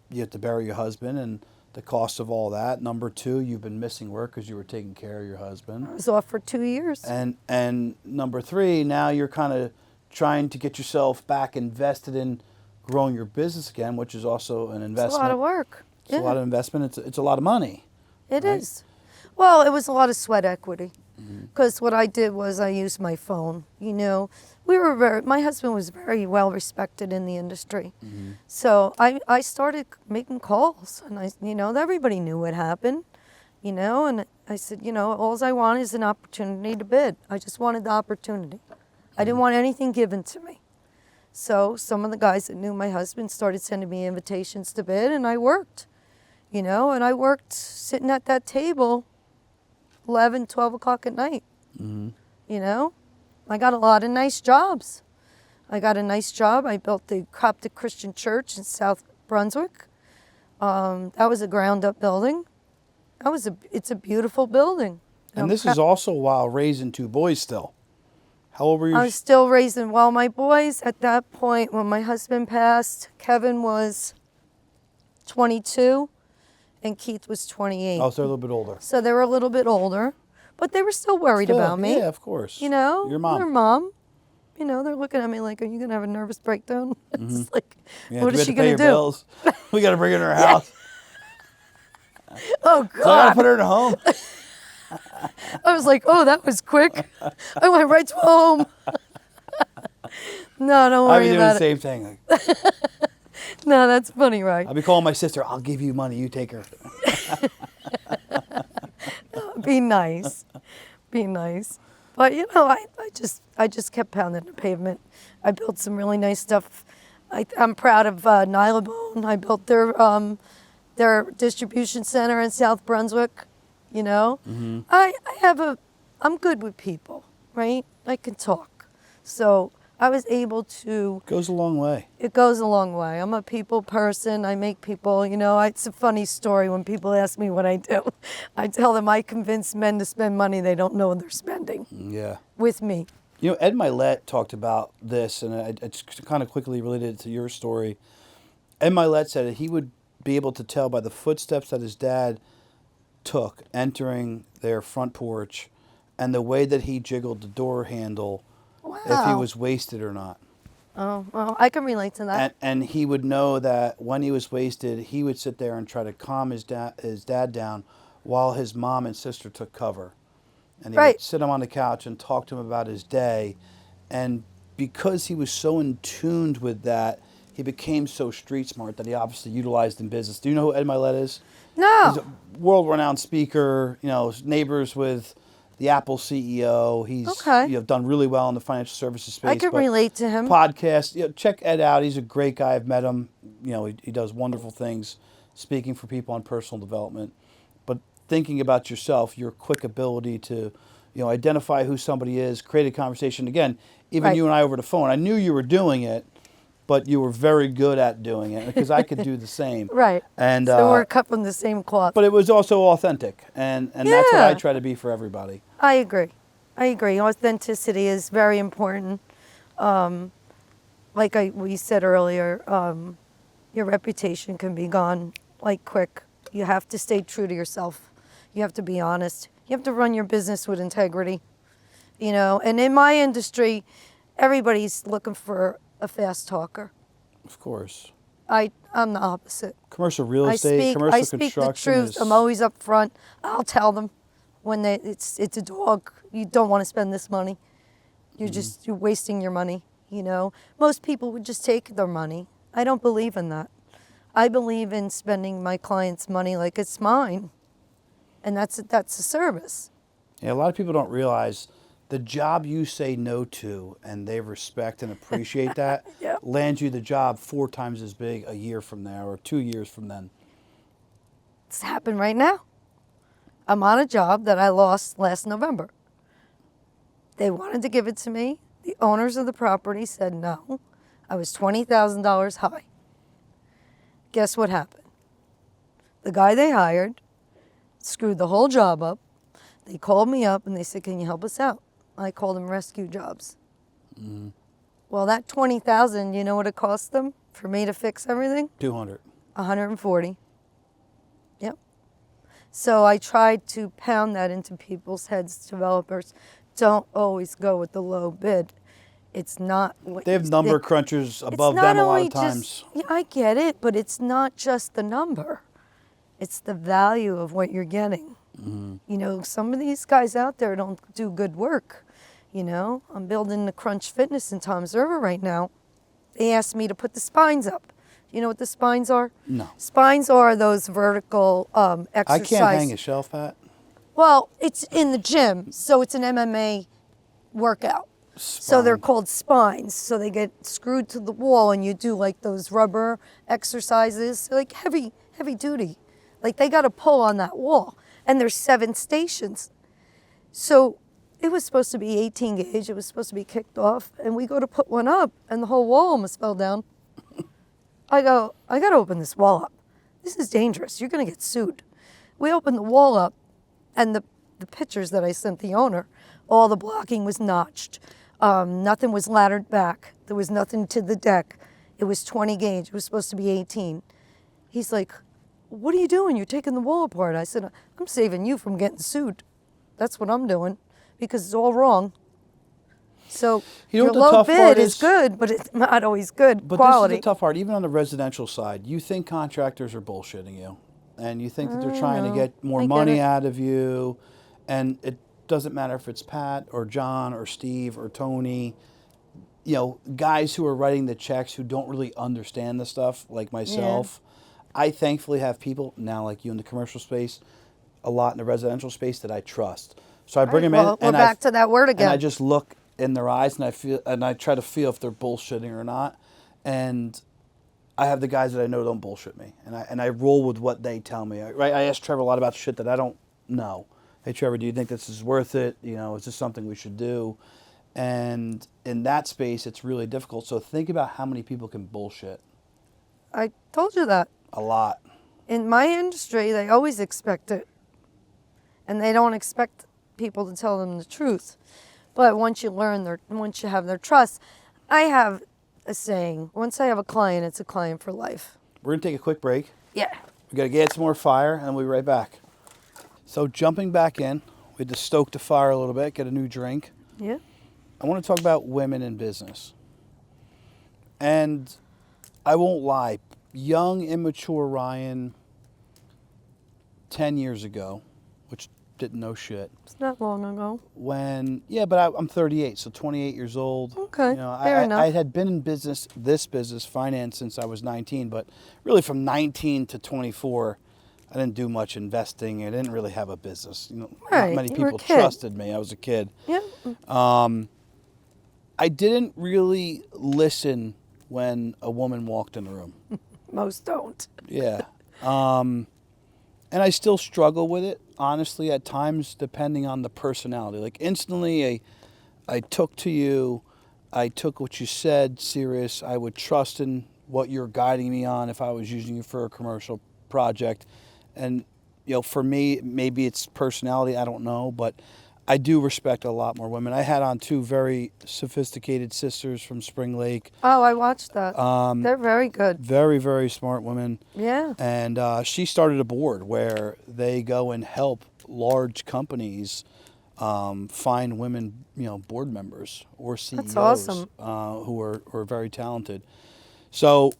you have to bury your husband and the cost of all that. Number two, you've been missing work because you were taking care of your husband.
I was off for 2 years.
And number three, now you're kind of trying to get yourself back invested in growing your business again, which is also an investment.
It's a lot of work.
It's a lot of investment. It's a lot of money.
It
right?
is. Well, it was a lot of sweat equity. Because what I did was I used my phone. You know, my husband was very well respected in the industry. So I started making calls, and everybody knew what happened, and I said, all I want is an opportunity to bid. I just wanted the opportunity. I didn't want anything given to me. So some of the guys that knew my husband started sending me invitations to bid, and I worked, and I worked sitting at that table 11, 12 o'clock at night. I got a lot of nice jobs. I got a nice job. I built the Coptic Christian Church in South Brunswick. That was a ground-up building. It's a beautiful building.
And this is also while raising two boys still. How old were you?
I was still raising, well, my boys at that point, when my husband passed, Kevin was 22 and Keith was 28.
Oh, so they're a little bit older.
So they were a little bit older, but they were still worried about me.
Yeah, of course.
Your mom.
Your
mom. They're looking at me like, are you going to have a nervous breakdown? It's like,
Yeah,
what
do we
is
have
she
to pay
going to
your
do?
bills? We got to bring her in our house.
Oh,
So I got to
God.
put her in a home.
I was like, oh, that was quick. I went right to home. No, don't
I'd
worry
be doing
about
the
it.
same thing. Like,
No, that's funny, right?
I'll be calling my sister. I'll give you money. You take her.
Be nice. Be nice. But I just kept pounding the pavement. I built some really nice stuff. I'm proud of Nylabone. I built their distribution center in South Brunswick. I'm good with people, right? I can talk. So I was able to.
Goes a long way.
It goes a long way. I'm a people person. I make people, it's a funny story when people ask me what I do. I tell them I convince men to spend money they don't know they're spending
Yeah.
with me.
Ed Milet talked about this, and I just kind of quickly related it to your story. Ed Milet said that he would be able to tell by the footsteps that his dad took entering their front porch and the way that he jiggled the door handle if he was wasted or not.
Oh, well, I can relate to that.
And he would know that when he was wasted, he would sit there and try to calm his dad down while his mom and sister took cover. And he
Right.
would sit him on the couch and talk to him about his day. And because he was so in tune with that, he became so street smart that he obviously utilized in business. Do you know who Ed Milet is?
No.
He's a world-renowned speaker. Neighbors with the Apple CEO. He's
Okay.
Done really well in the financial services space.
I can
but
relate to him.
Podcast. Check Ed out. He's a great guy. I've met him. He does wonderful things, speaking for people on personal development. But thinking about yourself, your quick ability to, identify who somebody is, create a conversation. Again, even
Right.
you and I over the phone. I knew you were doing it, but you were very good at doing it because I could do the same.
Right.
And
So we're cut from the same cloth.
but it was also authentic, and that's what I
Yeah.
try to be for everybody.
I agree. Authenticity is very important. Like we said earlier, your reputation can be gone like quick. You have to stay true to yourself. You have to be honest. You have to run your business with integrity. And in my industry, everybody's looking for a fast talker.
Of course.
I'm the opposite.
Commercial real estate, commercial
I speak the
construction
truth.
is-
I'm always up front. I'll tell them when it's a dog. You don't want to spend this money. You're wasting your money. Most people would just take their money. I don't believe in that. I believe in spending my clients' money like it's mine, and that's a service.
Yeah, a lot of people don't realize the job you say no to and they respect and appreciate that
Yeah.
lands you the job 4 times as big a year from now or 2 years from then.
It's happened right now. I'm on a job that I lost last November. They wanted to give it to me. The owners of the property said no. I was $20,000 high. Guess what happened? The guy they hired screwed the whole job up. They called me up and they said, "Can you help us out?" I called them rescue jobs. Well, that $20,000, you know what it cost them for me to fix everything?
200.
140. Yep. So I tried to pound that into people's heads. Developers don't always go with the low bid. It's not what
They have
you
number
think.
crunchers
It's
above
not
them a lot
only
of times.
Yeah, I get it, but it's not just the number. It's the value of what you're getting. Some of these guys out there don't do good work. I'm building the Crunch Fitness in Toms River right now. They asked me to put the spines up. You know what the spines are?
No.
Spines are those vertical
I
exercise.
can't hang a shelf, Pat.
Well, it's in the gym, so it's an MMA workout. So they're
Spine.
called spines. So they get screwed to the wall, and you do like those rubber exercises, like heavy duty. Like they got to pull on that wall, and there's 7 stations. So it was supposed to be 18 gauge. It was supposed to be kicked off, and we go to put one up, and the whole wall almost fell down. I go, I got to open this wall up. This is dangerous. You're going to get sued. We opened the wall up, and the pictures that I sent the owner, all the blocking was notched. Nothing was laddered back. There was nothing to the deck. It was 20 gauge. It was supposed to be 18. He's like, "What are you doing? You're taking the wall apart." I said, "I'm saving you from getting sued. That's what I'm doing because it's all wrong." So
You know
your
what the
low
tough
bid
part
is
is?
good, but it's not always good
But
quality.
this is the tough part. Even on the residential side, you think contractors are bullshitting you, and you think that they're trying to
know.
get more
I get
money
it.
out of you, and it doesn't matter if it's Pat or John or Steve or Tony. Guys who are writing the checks who don't really understand the stuff, like myself. I thankfully have people now like you in the commercial space, a lot in the residential space that I trust. So I bring them in,
Well, we're
and
back to that word again.
and I just look in their eyes, and I try to feel if they're bullshitting or not. And I have the guys that I know don't bullshit me, and I roll with what they tell me. I ask Trevor a lot about shit that I don't know. Hey Trevor, do you think this is worth it? Is this something we should do? And in that space, it's really difficult. So think about how many people can bullshit.
I told you that.
A lot.
In my industry, they always expect it. And they don't expect people to tell them the truth. But once you have their trust, I have a saying, once I have a client, it's a client for life.
We're going to take a quick break.
Yeah.
We got to get some more fire, and we'll be right back. So jumping back in, we had to stoke the fire a little bit, get a new drink.
Yeah.
I want to talk about women in business. And I won't lie, young, immature Ryan 10 years ago, which didn't know shit.
It's not long ago.
But I'm 38, so 28 years old.
Okay,
You know,
fair enough.
I had been in this business, finance, since I was 19, but really from 19 to 24, I didn't do much investing. I didn't really have a business. You know,
Right,
not many
you were a
people
kid.
trusted me. I was a kid.
Yeah.
I didn't really listen when a woman walked in the room.
Most don't.
Yeah. And I still struggle with it, honestly, at times, depending on the personality. Like, instantly, I took to you. I took what you said serious. I would trust in what you're guiding me on if I was using you for a commercial project. And, you know, for me, maybe it's personality, I don't know, but I do respect a lot more women. I had on 2 very sophisticated sisters from Spring Lake.
Oh, I watched that. They're very good.
Very, very smart women.
Yeah.
And she started a board where they go and help large companies find women, you know, board members or CEOs.
That's awesome.
Who are very talented. So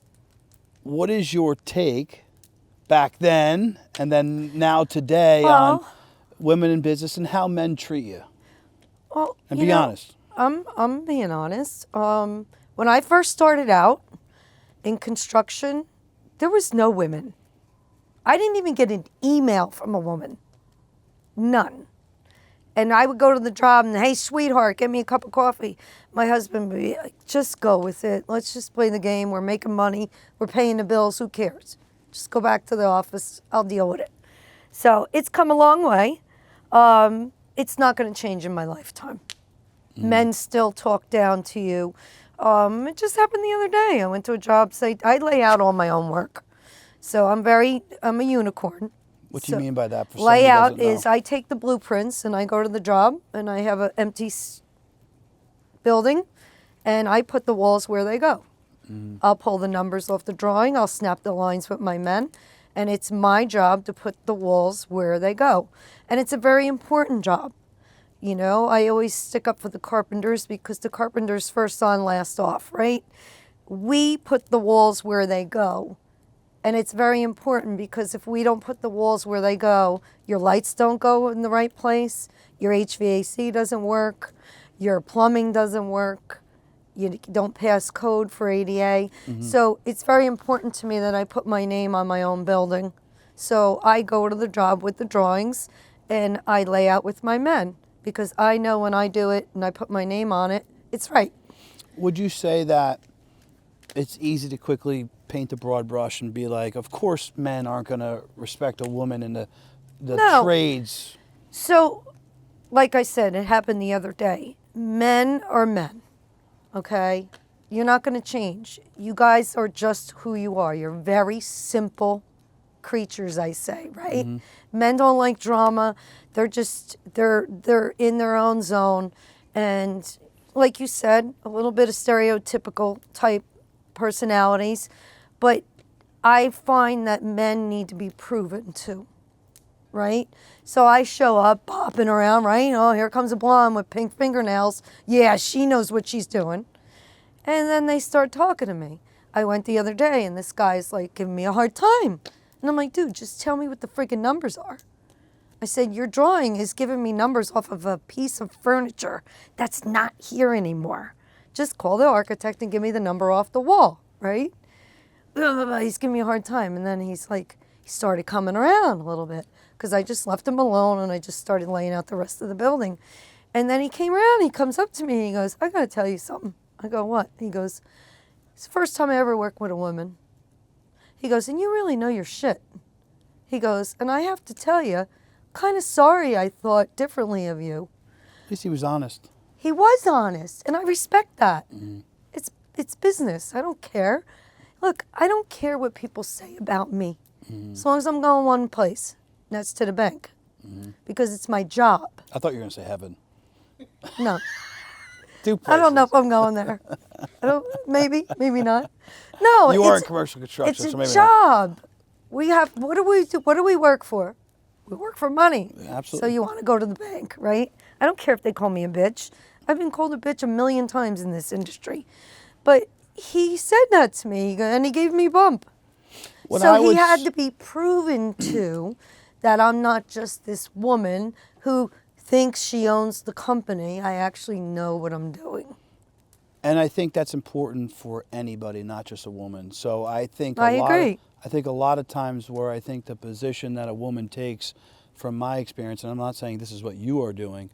what is your take back then and then now today on women in business and how men treat you?
Well,
And
you
be
know,
honest.
I'm being honest. When I first started out in construction, there was no women. I didn't even get an email from a woman. None. And I would go to the job and, hey, sweetheart, get me a cup of coffee. My husband would be like, just go with it. Let's just play the game. We're making money. We're paying the bills. Who cares? Just go back to the office. I'll deal with it. So it's come a long way. It's not going to change in my lifetime. Men still talk down to you. It just happened the other day. I went to a job site. I lay out all my own work. So I'm a unicorn.
What do you mean by that? For somebody who
Layout
doesn't know?
is I take the blueprints and I go to the job and I have an empty building and I put the walls where they go. I'll pull the numbers off the drawing. I'll snap the lines with my men. And it's my job to put the walls where they go. And it's a very important job. You know, I always stick up for the carpenters because the carpenters first on, last off, right? We put the walls where they go. And it's very important because if we don't put the walls where they go, your lights don't go in the right place, your HVAC doesn't work, your plumbing doesn't work, you don't pass code for ADA. So it's very important to me that I put my name on my own building. So I go to the job with the drawings and I lay out with my men because I know when I do it and I put my name on it, it's right.
Would you say that it's easy to quickly paint a broad brush and be like, of course men aren't going to respect a woman in the
No.
trades?
So, like I said, it happened the other day. Men are men, okay? You're not going to change. You guys are just who you are. You're very simple creatures, I say, right? Men don't like drama. They're just, they're in their own zone. And like you said, a little bit of stereotypical type personalities. But I find that men need to be proven too, right? So I show up bopping around, right? Oh, here comes a blonde with pink fingernails. Yeah, she knows what she's doing. And then they start talking to me. I went the other day and this guy's like giving me a hard time. And I'm like, dude, just tell me what the freaking numbers are. I said, your drawing is giving me numbers off of a piece of furniture that's not here anymore. Just call the architect and give me the number off the wall, right? He's giving me a hard time. And then he's like, he started coming around a little bit because I just left him alone and I just started laying out the rest of the building. And then he came around, he comes up to me and he goes, I got to tell you something. I go, what? He goes, it's the first time I ever worked with a woman. He goes, and you really know your shit. He goes, and I have to tell you, kind of sorry I thought differently of you.
At least he was honest.
He was honest, and I respect that. It's business. I don't care. Look, I don't care what people say about me, as long as I'm going one place, and that's to the bank, because it's my job.
I thought you were going to say heaven.
No,
2 places.
I don't know if I'm going there. Maybe not. No,
You are in
it's-
commercial construction,
It's
so
a
maybe not.
job. We have. What do we do? What do we work for? We work for money.
Absolutely.
So you want to go to the bank, right? I don't care if they call me a bitch. I've been called a bitch a million times in this industry. But he said that to me, and he gave me bump.
What
So
I
he
would
had
s-
to be proven to that I'm not just this woman who thinks she owns the company. I actually know what I'm doing.
And I think that's important for anybody, not just a woman. So I think
I agree.
I think a lot of times where I think the position that a woman takes, from my experience, and I'm not saying this is what you are doing,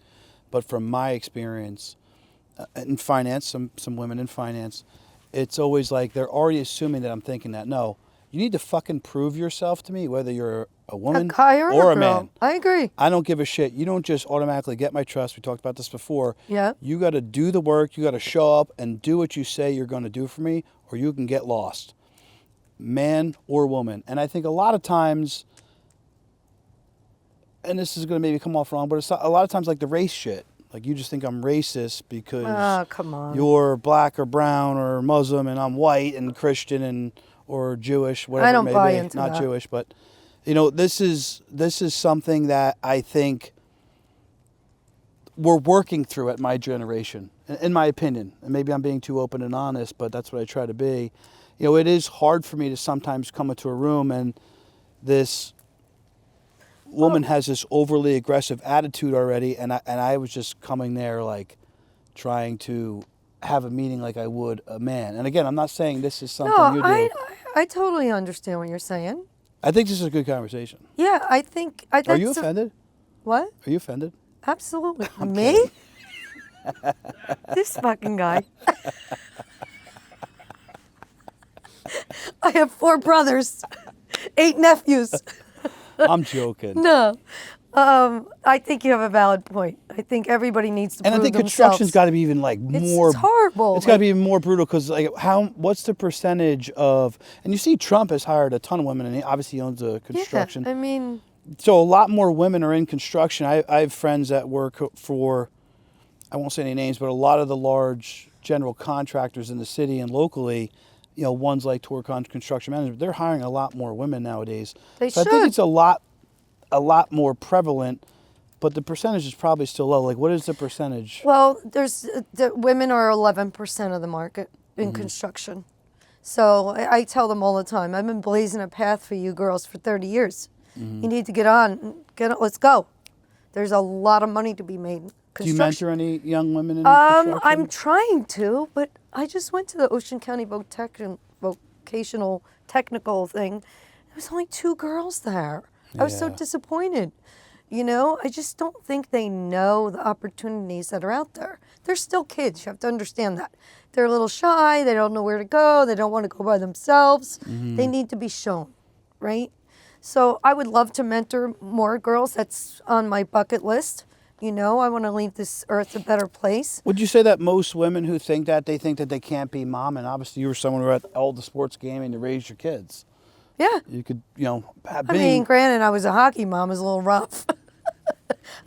but from my experience in finance, some women in finance, it's always like they're already assuming that I'm thinking that. No, you need to fucking prove yourself to me, whether you're a woman
guy or
or
a
a
girl.
man.
I agree.
I don't give a shit. You don't just automatically get my trust. We talked about this before.
Yeah.
You got to do the work. You got to show up and do what you say you're going to do for me, or you can get lost, man or woman. And I think a lot of times, and this is going to maybe come off wrong, but it's a lot of times like the race shit. Like you just think I'm racist because
Oh, come on.
you're black or brown or Muslim and I'm white and Christian and or Jewish, whatever
I don't
it may
buy
be.
into
Not
that.
Jewish, but you know, this is something that I think we're working through at my generation, in my opinion. And maybe I'm being too open and honest, but that's what I try to be. You know, it is hard for me to sometimes come into a room and this woman has this overly aggressive attitude already, and I was just coming there like trying to have a meeting like I would a man. And again, I'm not saying this is something
No,
you do.
I totally understand what you're saying.
I think this is a good conversation.
Yeah, I think.
Are you offended?
What?
Are you offended?
Absolutely. Me? This fucking guy. I have 4 brothers, 8 nephews.
I'm joking.
No. I think you have a valid point. I think everybody needs to
And I
prove
think
themselves.
construction's got to be even like more.
It's horrible.
It's got to be even more brutal because like what's the percentage of? And you see, Trump has hired a ton of women, and he obviously owns a construction.
Yeah, I mean,
So a lot more women are in construction. I have friends that work for, I won't say any names, but a lot of the large general contractors in the city and locally, you know, ones like Torcon Construction Management, they're hiring a lot more women nowadays.
They
so I think
should.
it's a lot more prevalent, but the percentage is probably still low. Like, what is the percentage?
well, there's the women are 11% of the market in
Mm-hmm.
construction. So I tell them all the time, I've been blazing a path for you girls for 30 years.
Mm-hmm.
You need to get on, let's go. There's a lot of money to be made.
Do you mentor any young women in
I'm
construction?
trying to, but I just went to the Ocean County Vocational Technical thing. There was only 2 girls there. I was so
Yeah.
disappointed. You know, I just don't think they know the opportunities that are out there. They're still kids. You have to understand that. They're a little shy. They don't know where to go. They don't want to go by themselves. They need to be shown, right? So I would love to mentor more girls. That's on my bucket list. You know, I want to leave this earth a better place.
Would you say that most women who think that, they think that they can't be mom? And obviously you were someone who were at all the sports game and you raised your kids.
Yeah.
You could, you know, have
I mean, granted, I was a hockey mom. It was a little rough.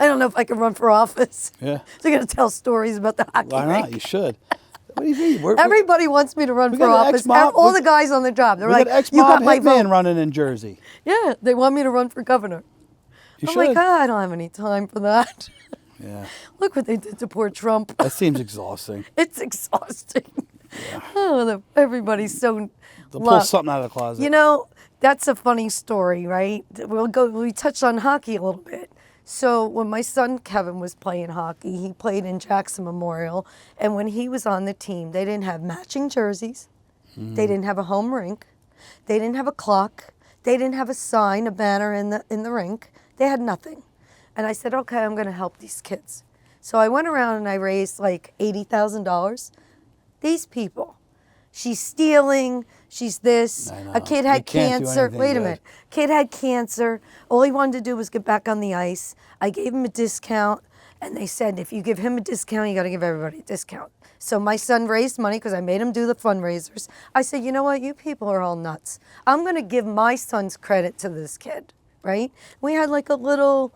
I don't know if I could run for office.
Yeah.
They're going to tell stories about the hockey
Why
rink.
not? You should. What do you mean?
Everybody wants me to run
we
for
got an
office.
ex-mob-
All
we-
the guys on the job, they're
we
like,
got
you got
ex-mob
my
hitman
vote.
running in Jersey.
Yeah, they want me to run for governor.
You
I'm
should.
like, I don't have any time for that.
Yeah.
Look what they did to poor Trump.
That seems exhausting.
It's exhausting. Oh, everybody's so
They'll pull
loved.
something out of the closet.
You know, that's a funny story, right? We touched on hockey a little bit. So when my son Kevin was playing hockey, he played in Jackson Memorial, and when he was on the team, they didn't have matching jerseys. They didn't have a home rink. They didn't have a clock. They didn't have a sign, a banner in the rink. They had nothing. And I said, okay, I'm going to help these kids. So I went around and I raised like $80,000. These people, she's stealing, she's this.
I know.
A kid
You
had
can't do
cancer.
anything
Wait a
good.
minute. Kid had cancer. All he wanted to do was get back on the ice. I gave him a discount, and they said, if you give him a discount, you got to give everybody a discount. So my son raised money because I made him do the fundraisers. I said, you know what? You people are all nuts. I'm going to give my son's credit to this kid, right? We had like a little,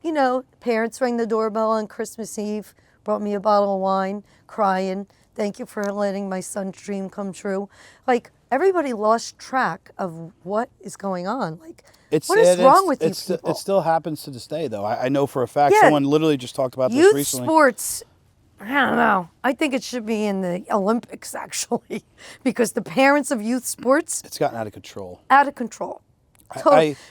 you know, parents rang the doorbell on Christmas Eve, brought me a bottle of wine, crying. Thank you for letting my son's dream come true. Like, everybody lost track of what is going on. Like, what is wrong with you people?
It still happens to this day, though. I know for a fact.
Yeah.
Someone literally just talked about this
Youth
recently.
sports, I don't know. I think it should be in the Olympics, actually, because the parents of youth sports,
It's gotten out of control.
out of control.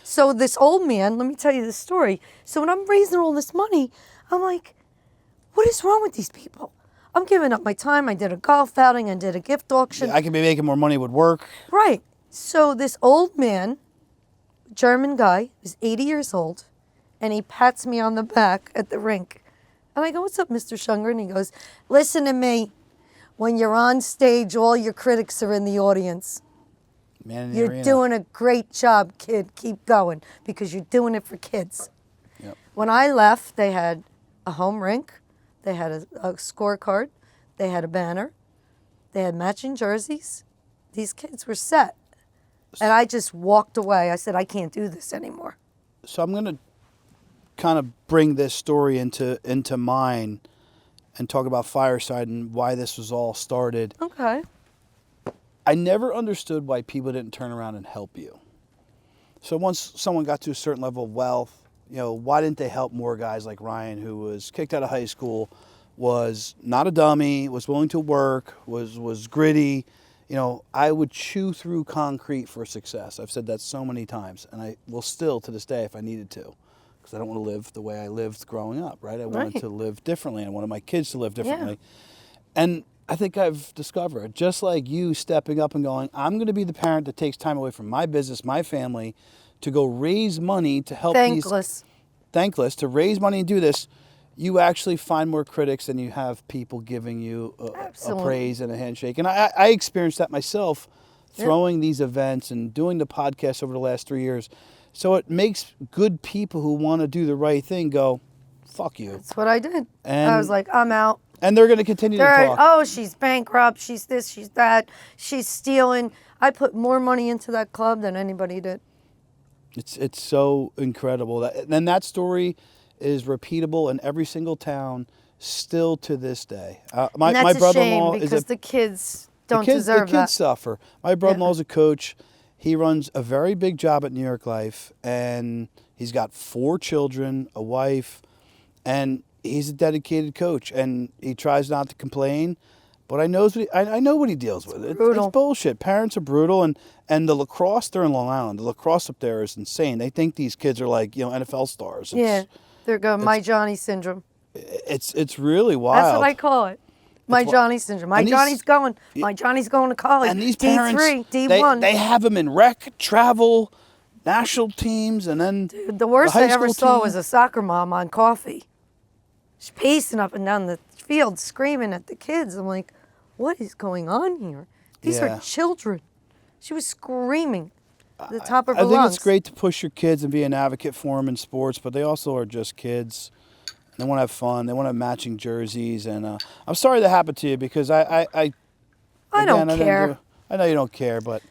So this old man, let me tell you this story. So when I'm raising all this money, I'm like, what is wrong with these people? I'm giving up my time. I did a golf outing. I did a gift auction.
I could be making more money with work.
Right. So this old man, German guy, is 80 years old, and he pats me on the back at the rink. And I go, what's up, Mr. Shunger? And he goes, listen to me. When you're on stage, all your critics are in the audience.
Man in the
You're
arena.
doing a great job, kid. Keep going, because you're doing it for kids.
Yep.
When I left, they had a home rink. They had a scorecard. They had a banner. They had matching jerseys. These kids were set. And I just walked away. I said, I can't do this anymore.
So I'm going to kind of bring this story into mine and talk about Fireside and why this was all started.
Okay.
I never understood why people didn't turn around and help you. So once someone got to a certain level of wealth, why didn't they help more guys like Ryan, who was kicked out of high school, was not a dummy, was willing to work, was gritty. I would chew through concrete for success. I've said that so many times, and I will still to this day if I needed to, because I don't want to live the way I lived growing up, right? I wanted to live differently. I wanted my kids to live differently. Yeah. And I think I've discovered, just like you stepping up and going, I'm going to be the parent that takes time away from my business, my family, to go raise money to help thankless, to raise money and do this. You actually find more critics than you have people giving you a praise and a handshake. And I experienced that myself throwing these events and doing the podcast over the last 3 years. So it makes good people who want to do the right thing go, fuck you.
That's what I did.
And
I was like, I'm out.
And they're going to continue to talk.
Oh, she's bankrupt. She's this, she's that. She's stealing. I put more money into that club than anybody did.
It's so incredible. And that story is repeatable in every single town still to this day. My brother-in-law is
because the kids don't deserve that.
The kids suffer. My brother-in-law is a coach. He runs a very big job at New York Life, and he's got 4 children, a wife, and he's a dedicated coach, and he tries not to complain. But I know what he deals with. It's bullshit. Parents are brutal, and the lacrosse, they're in Long Island. The lacrosse up there is insane. They think these kids are like NFL stars.
They're going my Johnny syndrome.
It's really wild.
That's what I call it. My Johnny syndrome. My Johnny's going to college.
And these parents,
D3, D1.
They have them in rec, travel, national teams, and then
the worst I ever saw was a soccer mom on coffee. She's pacing up and down the field screaming at the kids. I'm like, what is going on here? These are children. She was screaming at the top of her lungs.
I think it's great to push your kids and be an advocate for them in sports, but they also are just kids. They want to have fun. They want to have matching jerseys. And I'm sorry that happened to you because I
don't care.
I know you don't care, but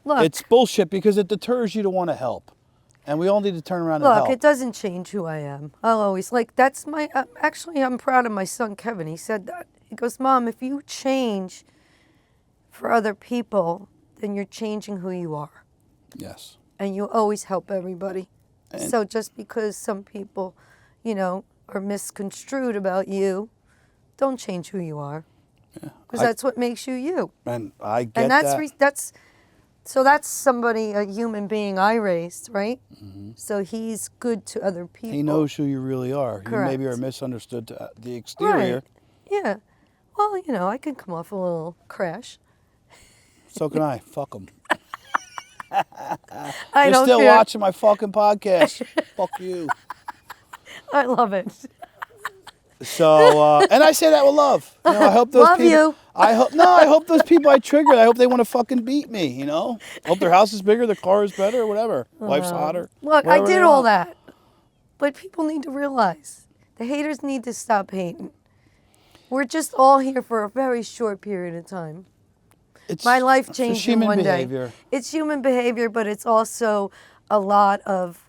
look,
it's bullshit because it deters you to want to help. And we all need to turn around and help.
Look, it doesn't change who I am. I'll always, that's my, actually, I'm proud of my son, Kevin. He said that. He goes, Mom, if you change for other people, then you're changing who you are.
Yes.
And you always help everybody. And so just because some people, are misconstrued about you, don't change who you are. Because that's what makes you you.
And I get that.
So that's somebody, a human being I raised, right? Mm-hmm. So he's good to other people.
He knows who you really are.
Correct.
You maybe are misunderstood to the exterior.
Right. Yeah. Well, I can come off a little crash.
So can I. Fuck him.
You're
still watching my fucking podcast. Fuck you.
I love it.
So, and I say that with love. I hope those
love
people.
You.
I hope those people I triggered. I hope they want to fucking beat me. I hope their house is bigger, their car is better, whatever. Wife's hotter.
Look, I did all that, but people need to realize the haters need to stop hating. We're just all here for a very short period of time. My life changed in one day. It's human behavior, but it's also a lot of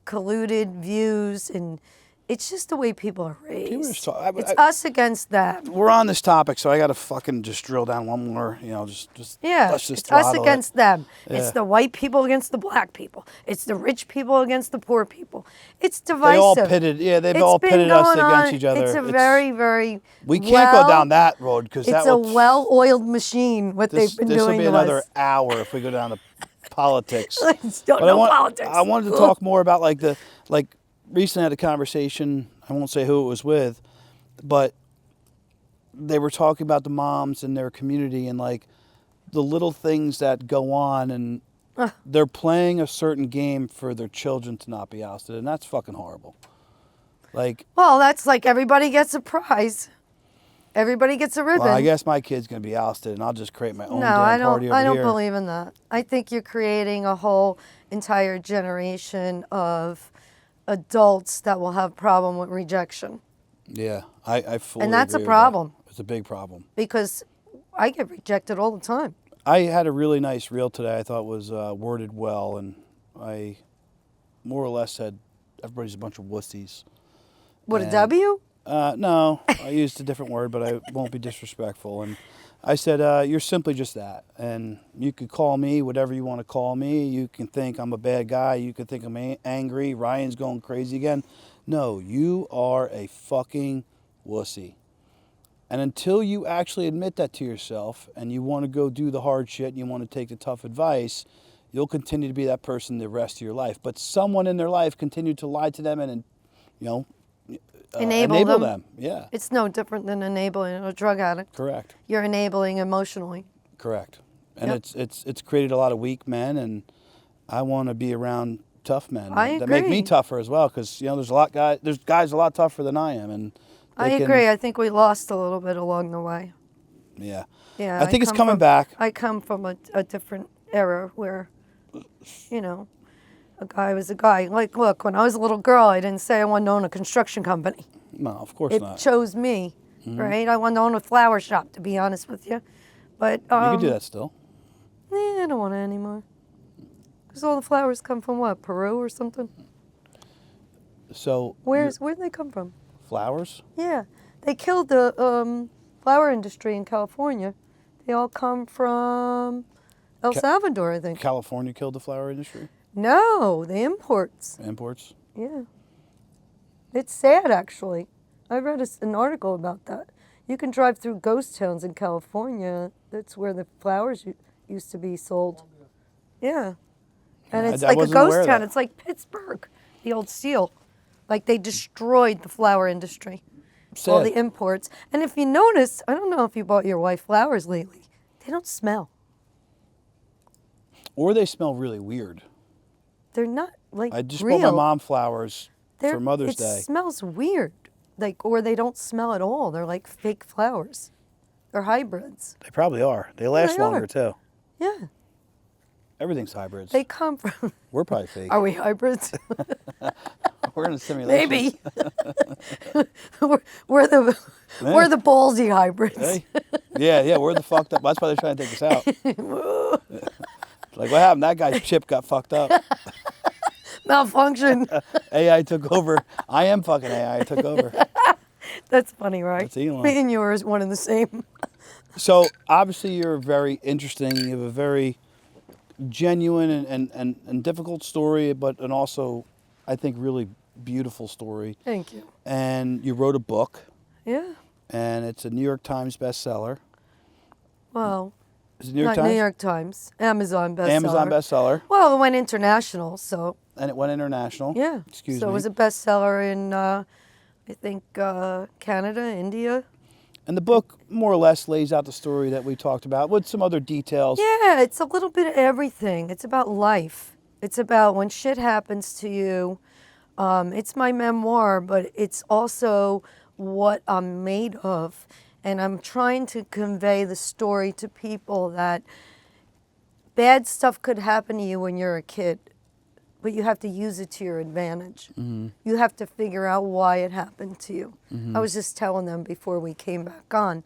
colluded views, and it's just the way people are raised. It's us against them.
We're on this topic, so I got to fucking just drill down one more, let's just
it's us against them. Yeah. It's the white people against the black people. It's the rich people against the poor people. It's divisive.
They've all pitted us against each other.
It's a very, very
We can't go down that road because
it's a well-oiled machine, they've been doing to us.
This will be another hour if we go down the politics.
Don't know politics.
I wanted to talk more about recently I had a conversation. I won't say who it was with, but they were talking about the moms in their community and like the little things that go on, and they're playing a certain game for their children to not be ousted, and that's fucking horrible. Like,
well, that's like everybody gets a prize. Everybody gets a ribbon.
well, I guess my kid's gonna be ousted, and I'll just create my own
No,
damn party over
I don't
here.
believe in that. I think you're creating a whole entire generation of adults that will have problem with rejection.
Yeah, I fully
And that's a
agree with
problem.
that. It's a big problem.
Because I get rejected all the time.
I had a really nice reel today. I thought was worded well, and I more or less said everybody's a bunch of wussies.
What, a
And-
W?
No, I used a different word, but I won't be disrespectful. And I said, you're simply just that. And you could call me whatever you want to call me. You can think I'm a bad guy. You can think I'm angry. Ryan's going crazy again. No, you are a fucking wussy. And until you actually admit that to yourself and you want to go do the hard shit and you want to take the tough advice, you'll continue to be that person the rest of your life. But someone in their life continued to lie to them and
Enable them.
them. Yeah.
It's no different than enabling a drug addict.
Correct.
You're enabling emotionally.
Correct. And
Yep.
it's created a lot of weak men, and I want to be around tough men
I
that make me
agree.
tougher as well, because there's guys a lot tougher than I am, and
I
they
agree. I think we lost a little bit along the way.
Yeah.
Yeah.
I think it's
come
coming
from-
back.
I come from a different era where, a guy was a guy. Like, look, when I was a little girl, I didn't say I wanted to own a construction company.
No, of course
It
not.
chose me, right? I wanted to own a flower shop, to be honest with you. But
You can do that still.
I don't want it anymore. Because all the flowers come from what? Peru or something?
So
Where'd they come from?
flowers?
Yeah, they killed the flower industry in California. They all come from El Salvador, I think.
California killed the flower industry.
No, the imports.
Imports.
Yeah. It's sad, actually. I read an article about that. You can drive through ghost towns in California. That's where the flowers used to be sold. Yeah. And
Yeah,
it's
I
like a
wasn't aware
ghost
of
town.
that.
It's like Pittsburgh, the old steel. Like they destroyed the flower industry. All
Sad.
the imports. And if you notice, I don't know if you bought your wife flowers lately. They don't smell.
Or they smell really weird.
They're not like
I just
real.
bought my mom flowers
They're-
for Mother's
it
Day.
smells weird. Like, or they don't smell at all. They're like fake flowers. They're hybrids.
They probably are. They last
they
longer
are.
too.
Yeah.
Everything's hybrids.
They come from.
We're probably fake.
Are we hybrids?
We're in a simulation.
Maybe. we're the ballsy hybrids.
Hey. Yeah, we're the fucked up. That's why they're trying to take us out. Like, what happened? That guy's chip got fucked up.
Malfunction.
AI took over. I am fucking AI. Took over.
That's funny, right?
That's Elon.
Me and you are one and the same.
So, obviously, you're very interesting. You have a very genuine and difficult story, but an also, I think, really beautiful story.
Thank you.
And you wrote a book,
Yeah.
and it's a New York Times bestseller.
Well,
Is it New York
not
Times?
New York Times. Amazon bestseller.
Amazon bestseller.
Well, it went international, so
And it went international.
yeah.
Excuse
so
me.
it was a bestseller in, I think, Canada, India.
And the book more or less lays out the story that we talked about with some other details.
Yeah, it's a little bit of everything. It's about life. It's about when shit happens to you. It's my memoir, but it's also what I'm made of. And I'm trying to convey the story to people that bad stuff could happen to you when you're a kid, but you have to use it to your advantage. You have to figure out why it happened to you. I was just telling them before we came back on.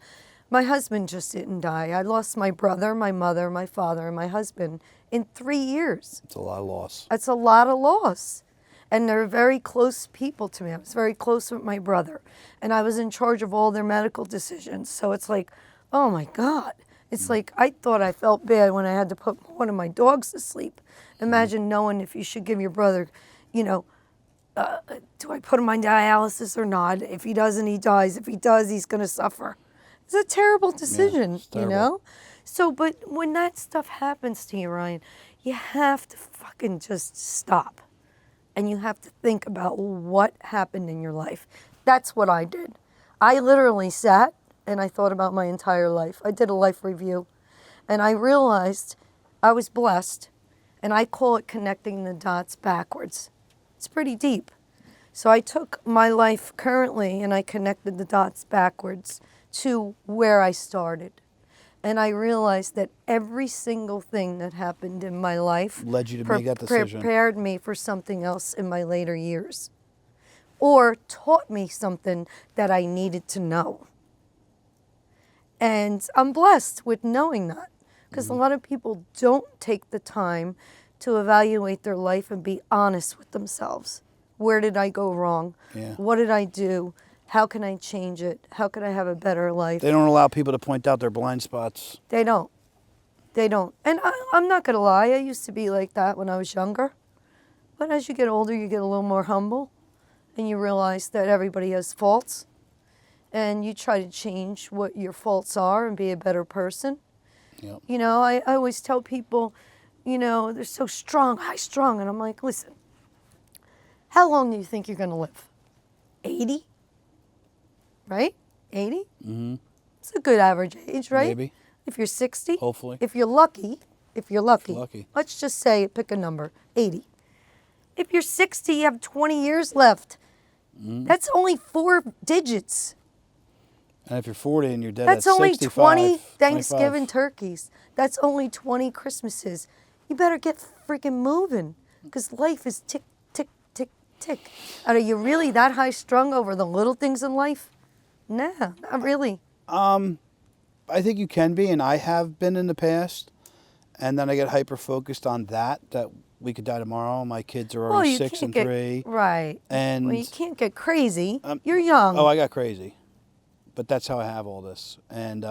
My husband just didn't die. I lost my brother, my mother, my father, and my husband in 3 years.
It's a lot of loss.
That's a lot of loss. And they're very close people to me. I was very close with my brother. And I was in charge of all their medical decisions. So it's like, oh my God. It's like, I thought I felt bad when I had to put one of my dogs to sleep. Imagine knowing if you should give your brother, do I put him on dialysis or not? If he doesn't, he dies. If he does, he's going to suffer. It's a terrible decision,
it's terrible.
you know? So, but when that stuff happens to you, Ryan, you have to fucking just stop. And you have to think about what happened in your life. That's what I did. I literally sat and I thought about my entire life. I did a life review. And I realized I was blessed. And I call it connecting the dots backwards. It's pretty deep. So I took my life currently and I connected the dots backwards to where I started. And I realized that every single thing that happened in my life
led you to make that decision.
Prepared me for something else in my later years, or taught me something that I needed to know. And I'm blessed with knowing that, because a lot of people don't take the time to evaluate their life and be honest with themselves. Where did I go wrong?
Yeah.
What did I do? How can I change it? How can I have a better life?
They don't allow people to point out their blind spots.
They don't. They don't. And I'm not going to lie, I used to be like that when I was younger. But as you get older, you get a little more humble. And you realize that everybody has faults. And you try to change what your faults are and be a better person.
Yep.
You know, I always tell people, you know, they're so strong, high strung. And I'm like, listen, how long do you think you're going to live? 80? Right? 80?
Mm-hmm.
It's a good average age, right?
Maybe.
If you're 60.
Hopefully.
If you're lucky.
Lucky.
Let's just say, pick a number, 80. If you're 60, you have 20 years left.
Mm-hmm.
That's only 4 digits.
And if you're 40 and you're dead
That's
at
only
65,
20 Thanksgiving
25.
turkeys. That's only 20 Christmases. You better get freaking moving, because life is tick, tick, tick, tick. Are you really that high strung over the little things in life? Nah, not really.
I think you can be, and I have been in the past. And then I get hyper focused on that we could die tomorrow. My kids are already 6 and 3.
Right.
And
well, you can't get crazy. You're young.
Oh, I got crazy. But that's how I have all this. And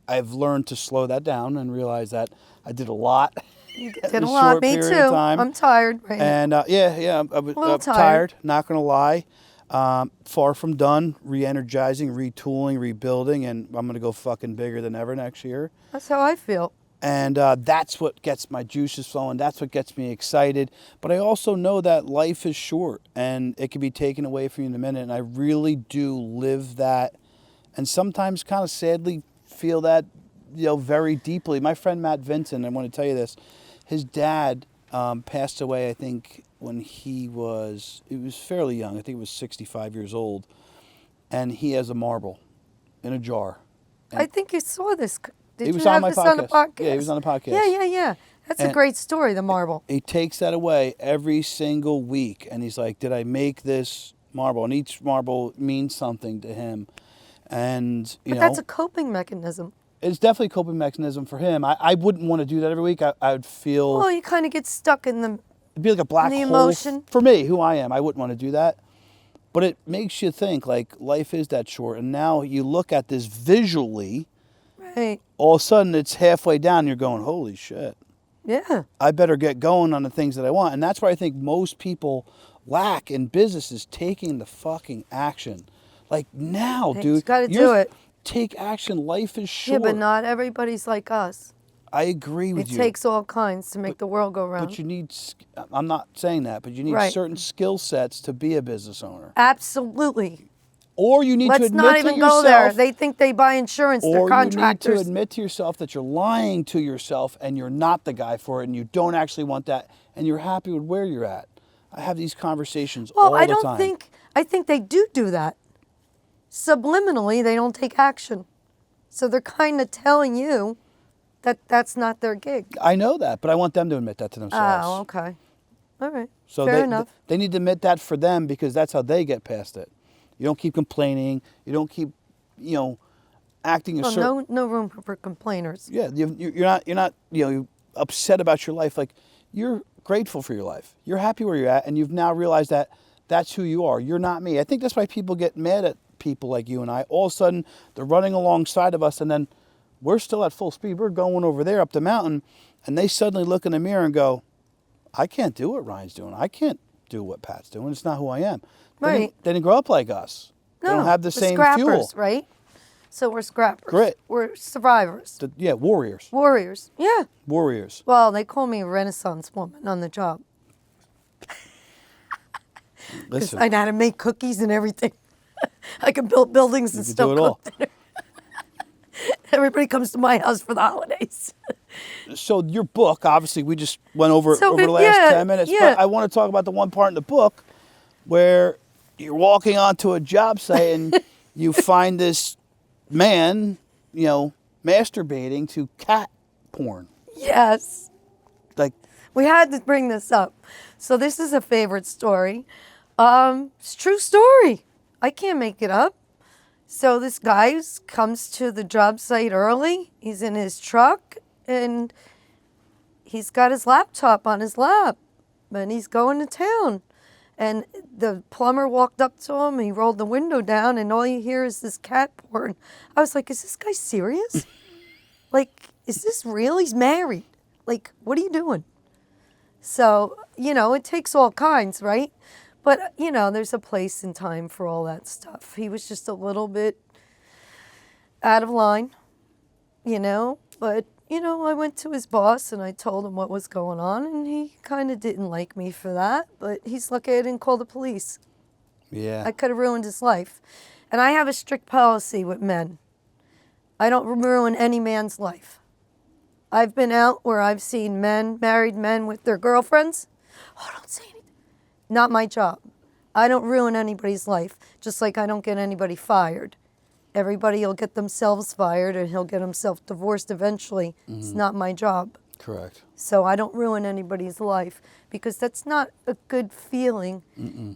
I've learned to slow that down and realize that I did a lot.
You
in
did a
a
lot.
short
Me
period
too.
of time.
I'm tired right now.
And I was
A little
tired, not going to lie. Far from done, re-energizing, retooling, rebuilding, and I'm going to go fucking bigger than ever next year.
That's how I feel.
And that's what gets my juices flowing. That's what gets me excited. But I also know that life is short and it can be taken away from you in a minute. And I really do live that, and sometimes kind of sadly feel that, very deeply. My friend Matt Vincent, I want to tell you this. His dad passed away, I think, when he was fairly young. I think he was 65 years old. And he has a marble in a jar. And
I think you saw this. Did
he was
you
on
have
my
this on the podcast?
Yeah, he was on the podcast.
Yeah. That's a great story, the marble.
He takes that away every single week. And he's like, did I make this marble? And each marble means something to him. And,
But that's a coping mechanism.
It's definitely a coping mechanism for him. I wouldn't want to do that every week. I would feel...
Well, you kind of get stuck in the...
It'd be like a black
the
hole.
emotion.
For me, who I am, I wouldn't want to do that. But it makes you think, like, life is that short. And now you look at this visually...
Right.
All of a sudden, it's halfway down, and you're going, holy shit.
Yeah.
I better get going on the things that I want. And that's where I think most people lack in business is taking the fucking action. Like, now, dude.
You got to do it.
Take action. Life is short.
Yeah, but not everybody's like us.
I agree with you.
It takes all kinds to make the world go round.
But you need, I'm not saying that, but you need certain skill sets to be a business owner.
Absolutely.
Or you need to
Let's
admit
not
to
even
yourself,
go there. They think they buy insurance. They're
or
contractors.
you need to admit to yourself that you're lying to yourself and you're not the guy for it and you don't actually want that and you're happy with where you're at. I have these conversations all the time.
Well, I think they do that. Subliminally, they don't take action. So they're kind of telling you that that's not their gig.
I know that, but I want them to admit that to themselves.
Oh, okay. All right.
So
Fair enough.
They need to admit that for them because that's how they get past it. You don't keep complaining. You don't keep, acting a certain.
Well, no room for complainers.
Yeah, you're not upset about your life. Like, you're grateful for your life. You're happy where you're at, and you've now realized that that's who you are. You're not me. I think that's why people get mad at people like you and I. All of a sudden, they're running alongside of us, and then we're still at full speed. We're going over there up the mountain, and they suddenly look in the mirror and go, I can't do what Ryan's doing. I can't do what Pat's doing. It's not who I am.
Right.
They didn't grow up like us.
No,
they don't have the same
scrappers,
fuel.
Right? So we're scrappers.
Grit.
We're survivors.
Yeah, warriors.
Warriors. Yeah.
Warriors.
Well, they call me a Renaissance woman on the job.
Listen,
I know how to make cookies and everything. I can build buildings and
can
still
do it all.
cook dinner. Everybody comes to my house for the holidays.
So your book, obviously, we just went over
So
the last
yeah,
10 minutes,
yeah.
but I want to talk about the one part in the book where you're walking onto a job site and you find this man, masturbating to cat porn.
Yes.
Like,
We had to bring this up. So this is a favorite story. It's a true story. I can't make it up. So this guy comes to the job site early. He's in his truck and he's got his laptop on his lap and he's going to town. And the plumber walked up to him, he rolled the window down, and all you hear is this cat porn. I was like, is this guy serious? Like, is this real? He's married. Like, what are you doing? So, it takes all kinds, right? But, there's a place and time for all that stuff. He was just a little bit out of line, but, I went to his boss and I told him what was going on, and he kind of didn't like me for that, but he's lucky I didn't call the police.
yeah.
I could have ruined his life. And I have a strict policy with men. I don't ruin any man's life. I've been out where I've seen married men with their girlfriends. Oh, don't say anything. Not my job. I don't ruin anybody's life, just like I don't get anybody fired. Everybody will get themselves fired and he'll get himself divorced eventually. It's not my job.
Correct.
So I don't ruin anybody's life because that's not a good feeling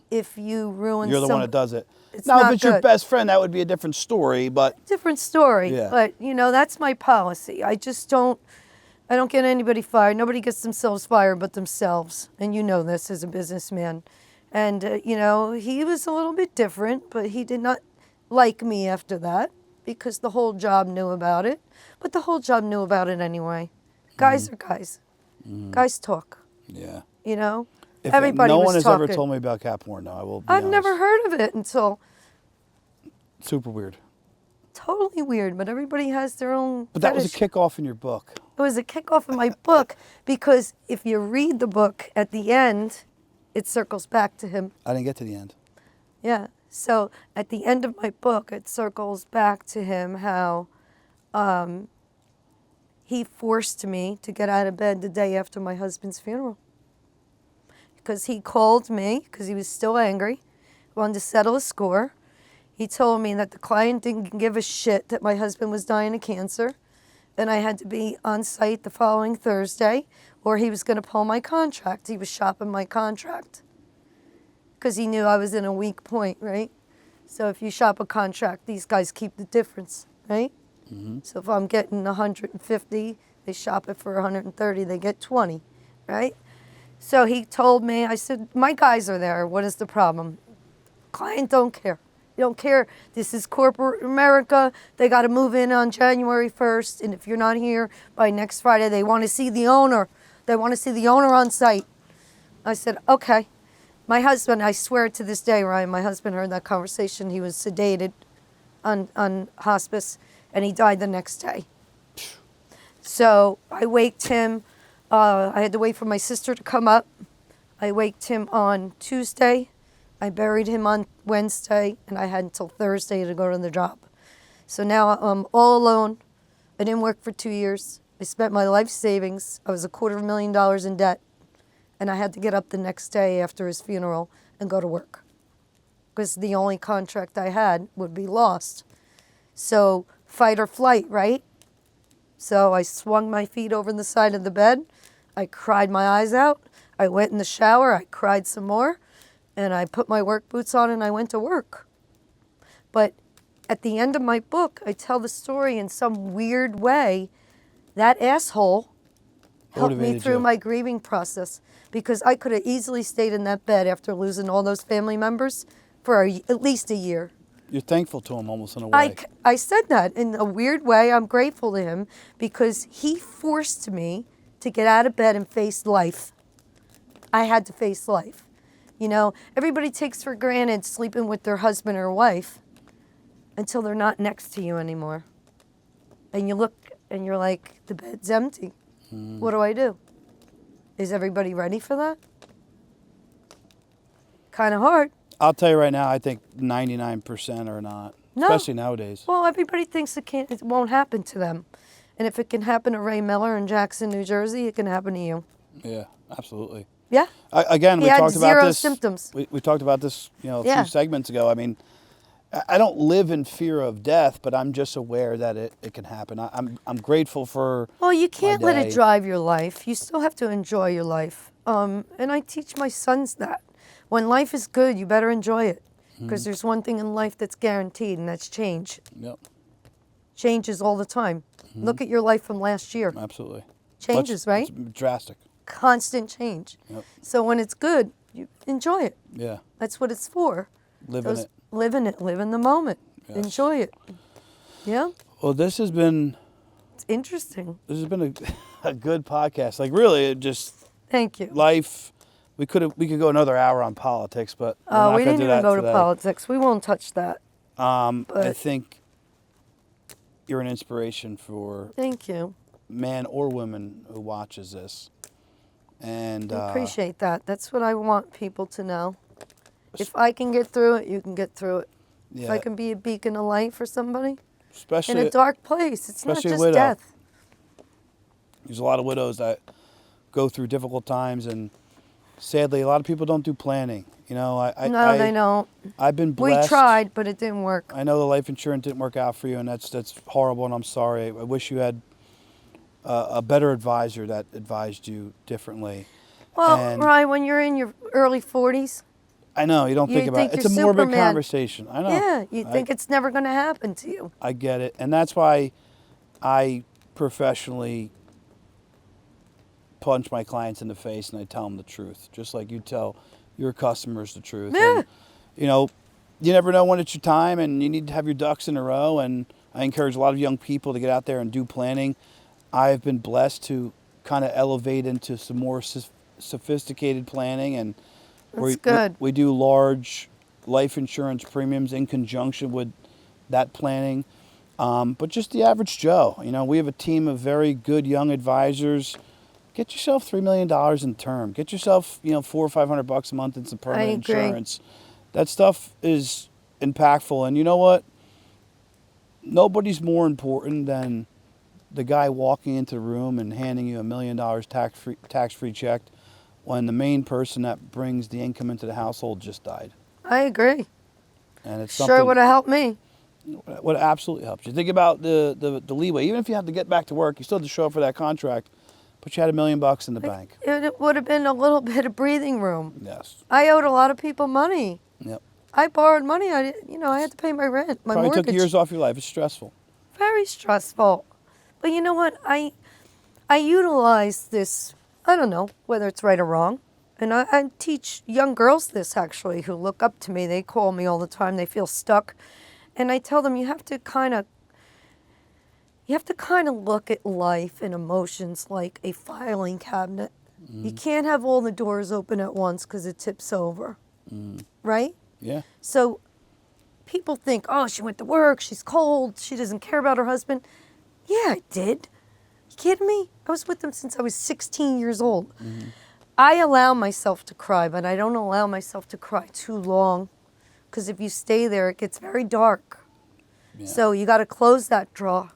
if you ruin
You're the one that does it.
It's
Now,
not
if it's your
good.
best friend, that would be a different story, but
Different story.
Yeah.
But, that's my policy. I don't get anybody fired. Nobody gets themselves fired but themselves. And you know this as a businessman. And, he was a little bit different, but he did not like me after that because the whole job knew about it. But the whole job knew about it anyway. Guys are guys. Guys talk,
yeah. If
Everybody
no
was
one has
talking.
ever told me about cat porn, though, I will be
I've
honest.
never heard of it until
Super weird.
totally weird, but everybody has their own
But that was a
fetish.
kickoff in your book.
It was a kickoff of my book because if you read the book at the end, it circles back to him.
I didn't get to the end.
Yeah. So at the end of my book, it circles back to him how he forced me to get out of bed the day after my husband's funeral. Because he called me, because he was still angry, wanted to settle a score. He told me that the client didn't give a shit that my husband was dying of cancer, and I had to be on site the following Thursday, or he was going to pull my contract. He was shopping my contract because he knew I was in a weak point, right? So if you shop a contract, these guys keep the difference, right? So if I'm getting 150, they shop it for 130, they get 20, right? So he told me, I said, my guys are there. What is the problem? Client don't care. You don't care. This is corporate America. They got to move in on January 1st. And if you're not here by next Friday, they want to see the owner. They want to see the owner on site. I said, okay. My husband, I swear to this day, Ryan, my husband heard that conversation. He was sedated on hospice, and he died the next day. So I waked him. I had to wait for my sister to come up. I waked him on Tuesday. I buried him on Wednesday, and I had until Thursday to go to the job. So now I'm all alone. I didn't work for 2 years. I spent my life savings. I was $250,000 in debt, and I had to get up the next day after his funeral and go to work because the only contract I had would be lost. So fight or flight, right? So I swung my feet over the side of the bed. I cried my eyes out. I went in the shower. I cried some more. And I put my work boots on and I went to work. But at the end of my book, I tell the story in some weird way. That asshole helped me
Motivated
through
you.
my grieving process because I could have easily stayed in that bed after losing all those family members for at least a year.
You're thankful to him almost in a way.
I said that in a weird way. I'm grateful to him because he forced me to get out of bed and face life. I had to face life. Everybody takes for granted sleeping with their husband or wife. until they're not next to you anymore. And you look and you're like, the bed's empty. What do I do? Is everybody ready for that? Kind of hard.
I'll tell you right now, I think 99% are not,
No.
especially nowadays.
Well, everybody thinks it won't happen to them. And if it can happen to Ray Miller in Jackson, New Jersey, it can happen to you.
Yeah, absolutely.
Yeah?
Again,
He
we
had
talked about
zero
this.
symptoms.
We talked about this, a
Yeah.
few segments ago. I mean, I don't live in fear of death, but I'm just aware that it can happen. I'm grateful for.
Well, you can't
my
let
day.
it drive your life. You still have to enjoy your life. And I teach my sons that. When life is good, you better enjoy it. Because there's one thing in life that's guaranteed, and that's change.
Yep,
Changes all the time. Look at your life from last year.
absolutely.
Changes, right?
It's drastic.
Constant change.
Yep.
So when it's good, you enjoy it.
Yeah,
That's what it's for.
live in it.
Live in it. Live in the moment.
Yes.
Enjoy it. Yeah?
Well, this has been
It's interesting.
a good podcast. Like really, it just
Thank you.
life. We could go another hour on politics, but we're not
We
gonna
didn't
do
even
that
go
today.
to politics. We won't touch that.
I
but-
think you're an inspiration for
Thank you.
man or woman who watches this, and
I appreciate that. That's what I want people to know. If I can get through it, you can get through it. If
yeah,
I can be a beacon of light for somebody in
especially
a dark place, it's not
especially a
just
widow.
death.
there's a lot of widows that go through difficult times, and sadly, a lot of people don't do planning.
No, they don't.
I've been blessed.
We tried, but it didn't work.
I know the life insurance didn't work out for you, and that's horrible, and I'm sorry. I wish you had a better advisor that advised you differently.
Well,
And-
Ryan, when you're in your early 40s,
I know you don't
You
think about
think
it. It's a
you're
morbid
Superman.
conversation. I know.
yeah, you think it's never going to happen to you.
I get it, and that's why I professionally punch my clients in the face and I tell them the truth, just like you tell your customers the truth.
Yeah.
And, you never know when it's your time, and you need to have your ducks in a row. And I encourage a lot of young people to get out there and do planning. I've been blessed to kind of elevate into some more sophisticated planning, and
That's good.
we do large life insurance premiums in conjunction with that planning. But just the average Joe, we have a team of very good young advisors. Get yourself $3 million in term. Get yourself, $400 or $500 a month in some permanent
agree.
insurance. That stuff is impactful. And you know what? Nobody's more important than the guy walking into the room and handing you $1 million tax-free check when the main person that brings the income into the household just died.
I agree.
And it's
Sure
something
would have helped me.
what absolutely helps you. Think about the leeway. Even if you have to get back to work, you still have to show up for that contract, but you had $1 million in the bank.
It would have been a little bit of breathing room.
Yes.
I owed a lot of people money.
Yep.
I borrowed money. I had to pay my rent, my
Probably
mortgage.
took years off your life. It's stressful.
Very stressful. But you know what? I utilize this. I don't know whether it's right or wrong. And I teach young girls this, actually, who look up to me. They call me all the time. They feel stuck. And I tell them you have to kind of look at life and emotions like a filing cabinet. You can't have all the doors open at once because it tips over. Right?
Yeah.
So people think, oh, she went to work, she's cold, she doesn't care about her husband. Yeah, I did. You kidding me? I was with him since I was 16 years old. I allow myself to cry, but I don't allow myself to cry too long, because if you stay there, it gets very dark.
Yeah.
So you got to close that drawer,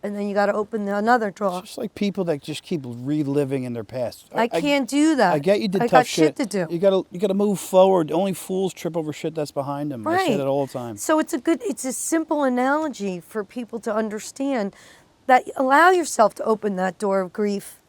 and then you got to open another drawer.
It's just like people that just keep reliving in their past.
I can't do that.
I get you did
I
tough
got shit to do.
You gotta move forward. Only fools trip over shit that's behind them. I say
Right.
that all the time.
So it's a simple analogy for people to understand that allow yourself to open that door of grief,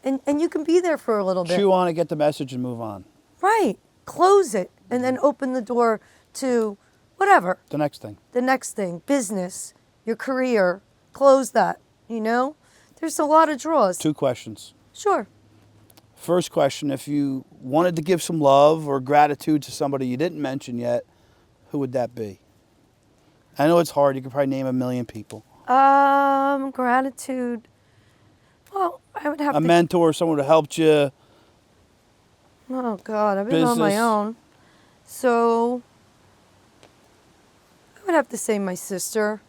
and you can be there for a little bit.
Chew on it, get the message, and move on.
Right. Close it, and then open the door to whatever,
The next thing.
the next thing, business, your career. Close that, There's a lot of drawers.
2 questions.
Sure.
First question, if you wanted to give some love or gratitude to somebody you didn't mention yet, who would that be? I know it's hard. You could probably name 1 million people.
Gratitude. Well, I would have
A
to.
mentor, someone who helped you.
Oh God, I've been on my
Business.
own. So I would have to say my sister.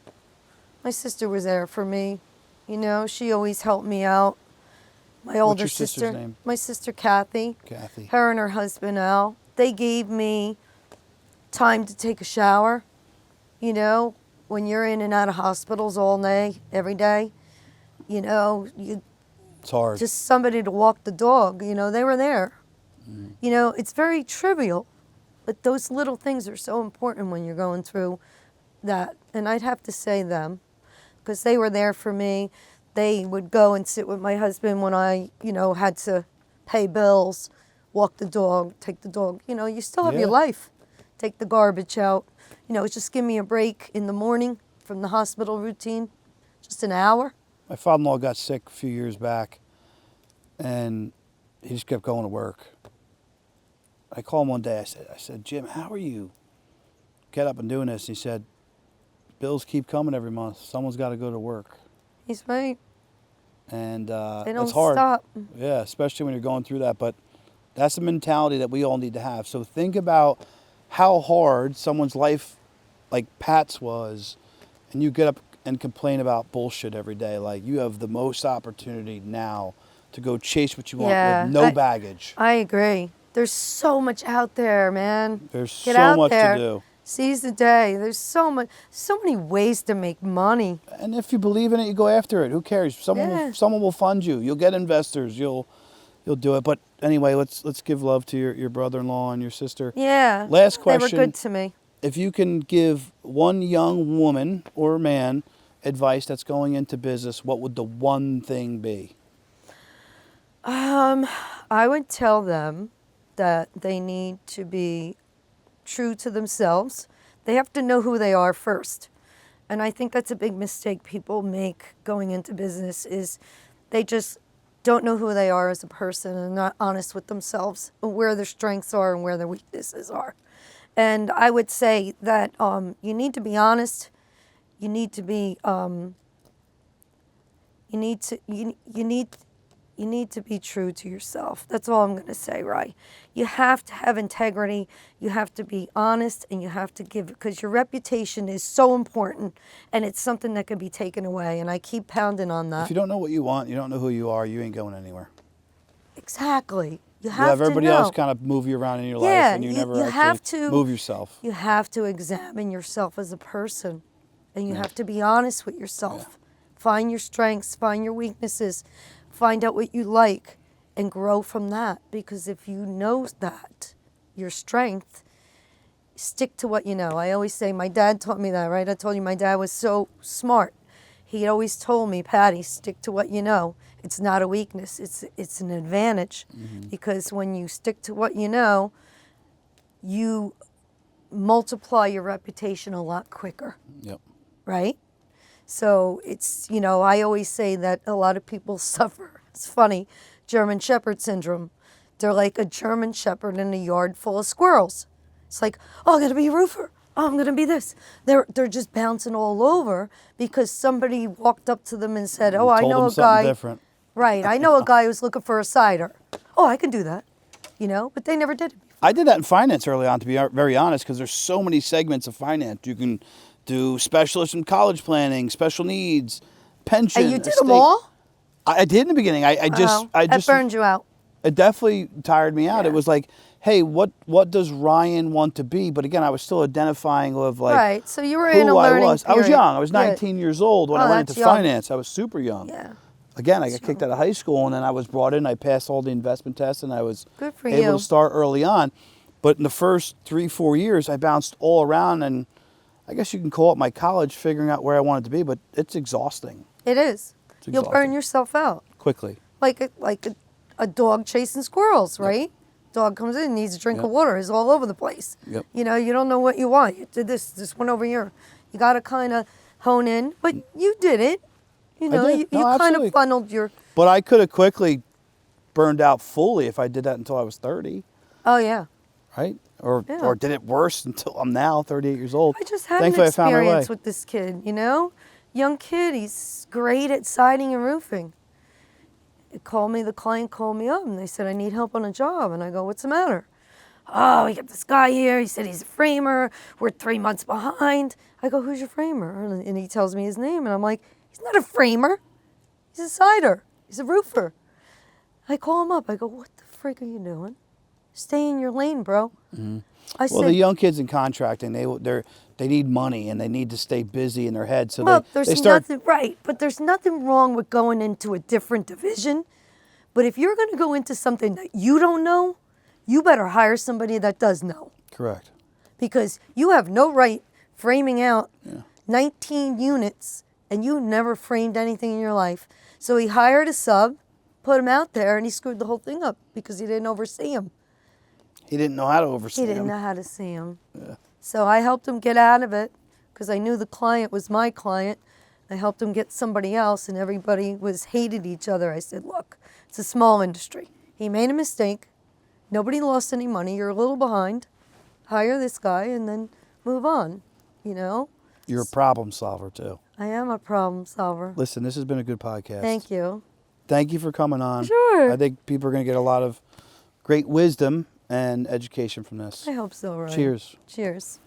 My sister was there for me. You know, she always helped me out. My older
your sister's
sister,
name?
my sister Kathy.
Kathy.
Her and her husband Al. They gave me time to take a shower. You know, when you're in and out of hospitals all day, every day, you know,
It's hard.
just somebody to walk the dog, you know, they were there. You know, it's very trivial, but those little things are so important when you're going through that. And I'd have to say them, because they were there for me. They would go and sit with my husband when I, you know, had to pay bills, walk the dog, take the dog. You know, you still have your
Yeah.
life. Take the garbage out. You know, just give me a break in the morning from the hospital routine, just an hour.
My father-in-law got sick a few years back, and he just kept going to work. I called him one day. I said, Jim, how are you get up and doing this? He said, bills keep coming every month. Someone's got to go to work.
He's right.
And
They don't
that's hard.
stop.
Yeah, especially when you're going through that. But that's the mentality that we all need to have. So think about how hard someone's life, like Pat's was, and you get up and complain about bullshit every day. Like, you have the most opportunity now to go chase what you want
Yeah,
with no baggage.
I agree. There's so much out there, man.
There's
Get
so
out
much
there.
to do.
Seize the day. There's so many ways to make money.
And if you believe in it, you go after it. Who cares?
Yeah.
Someone will fund you. You'll get investors. You'll do it. But anyway, let's give love to your brother-in-law and your sister.
Yeah.
Last
They
question.
were good to me.
If you can give one young woman or man advice that's going into business, what would the one thing be?
I would tell them that they need to be true to themselves. They have to know who they are first. And I think that's a big mistake people make going into business is they just don't know who they are as a person and not honest with themselves, where their strengths are and where their weaknesses are. And I would say that you need to be honest. You need to be you need to be true to yourself. That's all I'm going to say, right? You have to have integrity. You have to be honest, and you have to give, because your reputation is so important, and it's something that can be taken away. And I keep pounding on that.
If you don't know what you want, you don't know who you are, you ain't going anywhere.
Exactly. You
You
have
have
to
everybody
know.
else kind of move you around in your life,
Yeah,
and you
you-
never
you
actually
have to-
move yourself.
You have to examine yourself as a person, and you have to be honest with yourself. Find your strengths, find your weaknesses, find out what you like, and grow from that. Because if you know that, your strength, stick to what you know. I always say, my dad taught me that, right? I told you my dad was so smart. He always told me, Patty, stick to what you know. It's not a weakness, it's an advantage. Because when you stick to what you know, you multiply your reputation a lot quicker,
Yep.
right? So it's, you know, I always say that a lot of people suffer. It's funny, German Shepherd syndrome. They're like a German Shepherd in a yard full of squirrels. It's like, oh, I'm gonna be a roofer. Oh, I'm gonna be this. They're just bouncing all over because somebody walked up to them and said, oh, I
Told
know
them
a
something
guy.
different.
Right, I know a guy who's looking for a cider. Oh, I can do that, you know, but they never did it.
I did that in finance early on, to be very honest, because there's so many segments of finance. You can do specialists in college planning, special needs, pension.
And you did
estate.
them all?
I did in the beginning. I just
That burned you out.
It definitely tired me out.
Yeah.
It was like, hey, what does Ryan want to be? But again, I was still identifying with like
Right, so you were
who
in a
I
learning
was. I was
period.
young. I was
Yeah.
19 years old when
Oh,
I went
that's
into
young.
finance. I was super young.
Yeah.
Again, I got kicked out of high school, and then I was brought in. I passed all the investment tests, and I was
Good for
able
you.
to start early on. But in the first 3-4 years, I bounced all around, and I guess you can call it my college, figuring out where I wanted to be. But it's exhausting
It is.
It's
You'll
exhausting.
burn yourself out.
quickly.
Like a dog chasing squirrels, right? Dog comes in, needs a drink
Yep.
of water, is all over the place.
Yep.
You know, you don't know what you want. You did this one over here. You got to kind of hone in, but you did it. You know,
did.
you
No,
kind
absolutely.
of funneled your.
But I could have quickly burned out fully if I did that until I was 30,
Oh yeah.
right? Or
Yeah.
or did it worse until I'm now 38 years old.
I just had
Thankfully,
an
I found my way.
experience with this kid. You know, young kid. He's great at siding and roofing. The client called me up and they said, I need help on a job. And I go, what's the matter? oh, we got this guy here. He said he's a framer. We're 3 months behind. I go, who's your framer? And he tells me his name. And I'm like, he's not a framer. He's a cider. He's a roofer. I call him up. I go, what the frick are you doing? Stay in your lane, bro. I
Well,
said,
the young kids in contracting, they need money and they need to stay busy in their head. So
well,
they start.
nothing right, but there's nothing wrong with going into a different division. But if you're going to go into something that you don't know, you better hire somebody that does know.
Correct.
Because you have no right framing out 19 units and you never framed anything in your life. So he hired a sub, put him out there, and he screwed the whole thing up because he didn't oversee him.
He didn't know how to oversee
He didn't
them.
know how to see him. Yeah. So I helped him get out of it because I knew the client was my client. I helped him get somebody else, and everybody hated each other. I said, look, it's a small industry. He made a mistake. Nobody lost any money. You're a little behind. Hire this guy and then move on, you know?
You're a problem solver, too.
I am a problem solver.
Listen, this has been a good podcast.
Thank you.
Thank you for coming on.
Sure.
I think people are going to get a lot of great wisdom and education from this.
I hope so, right?
Cheers.
Cheers.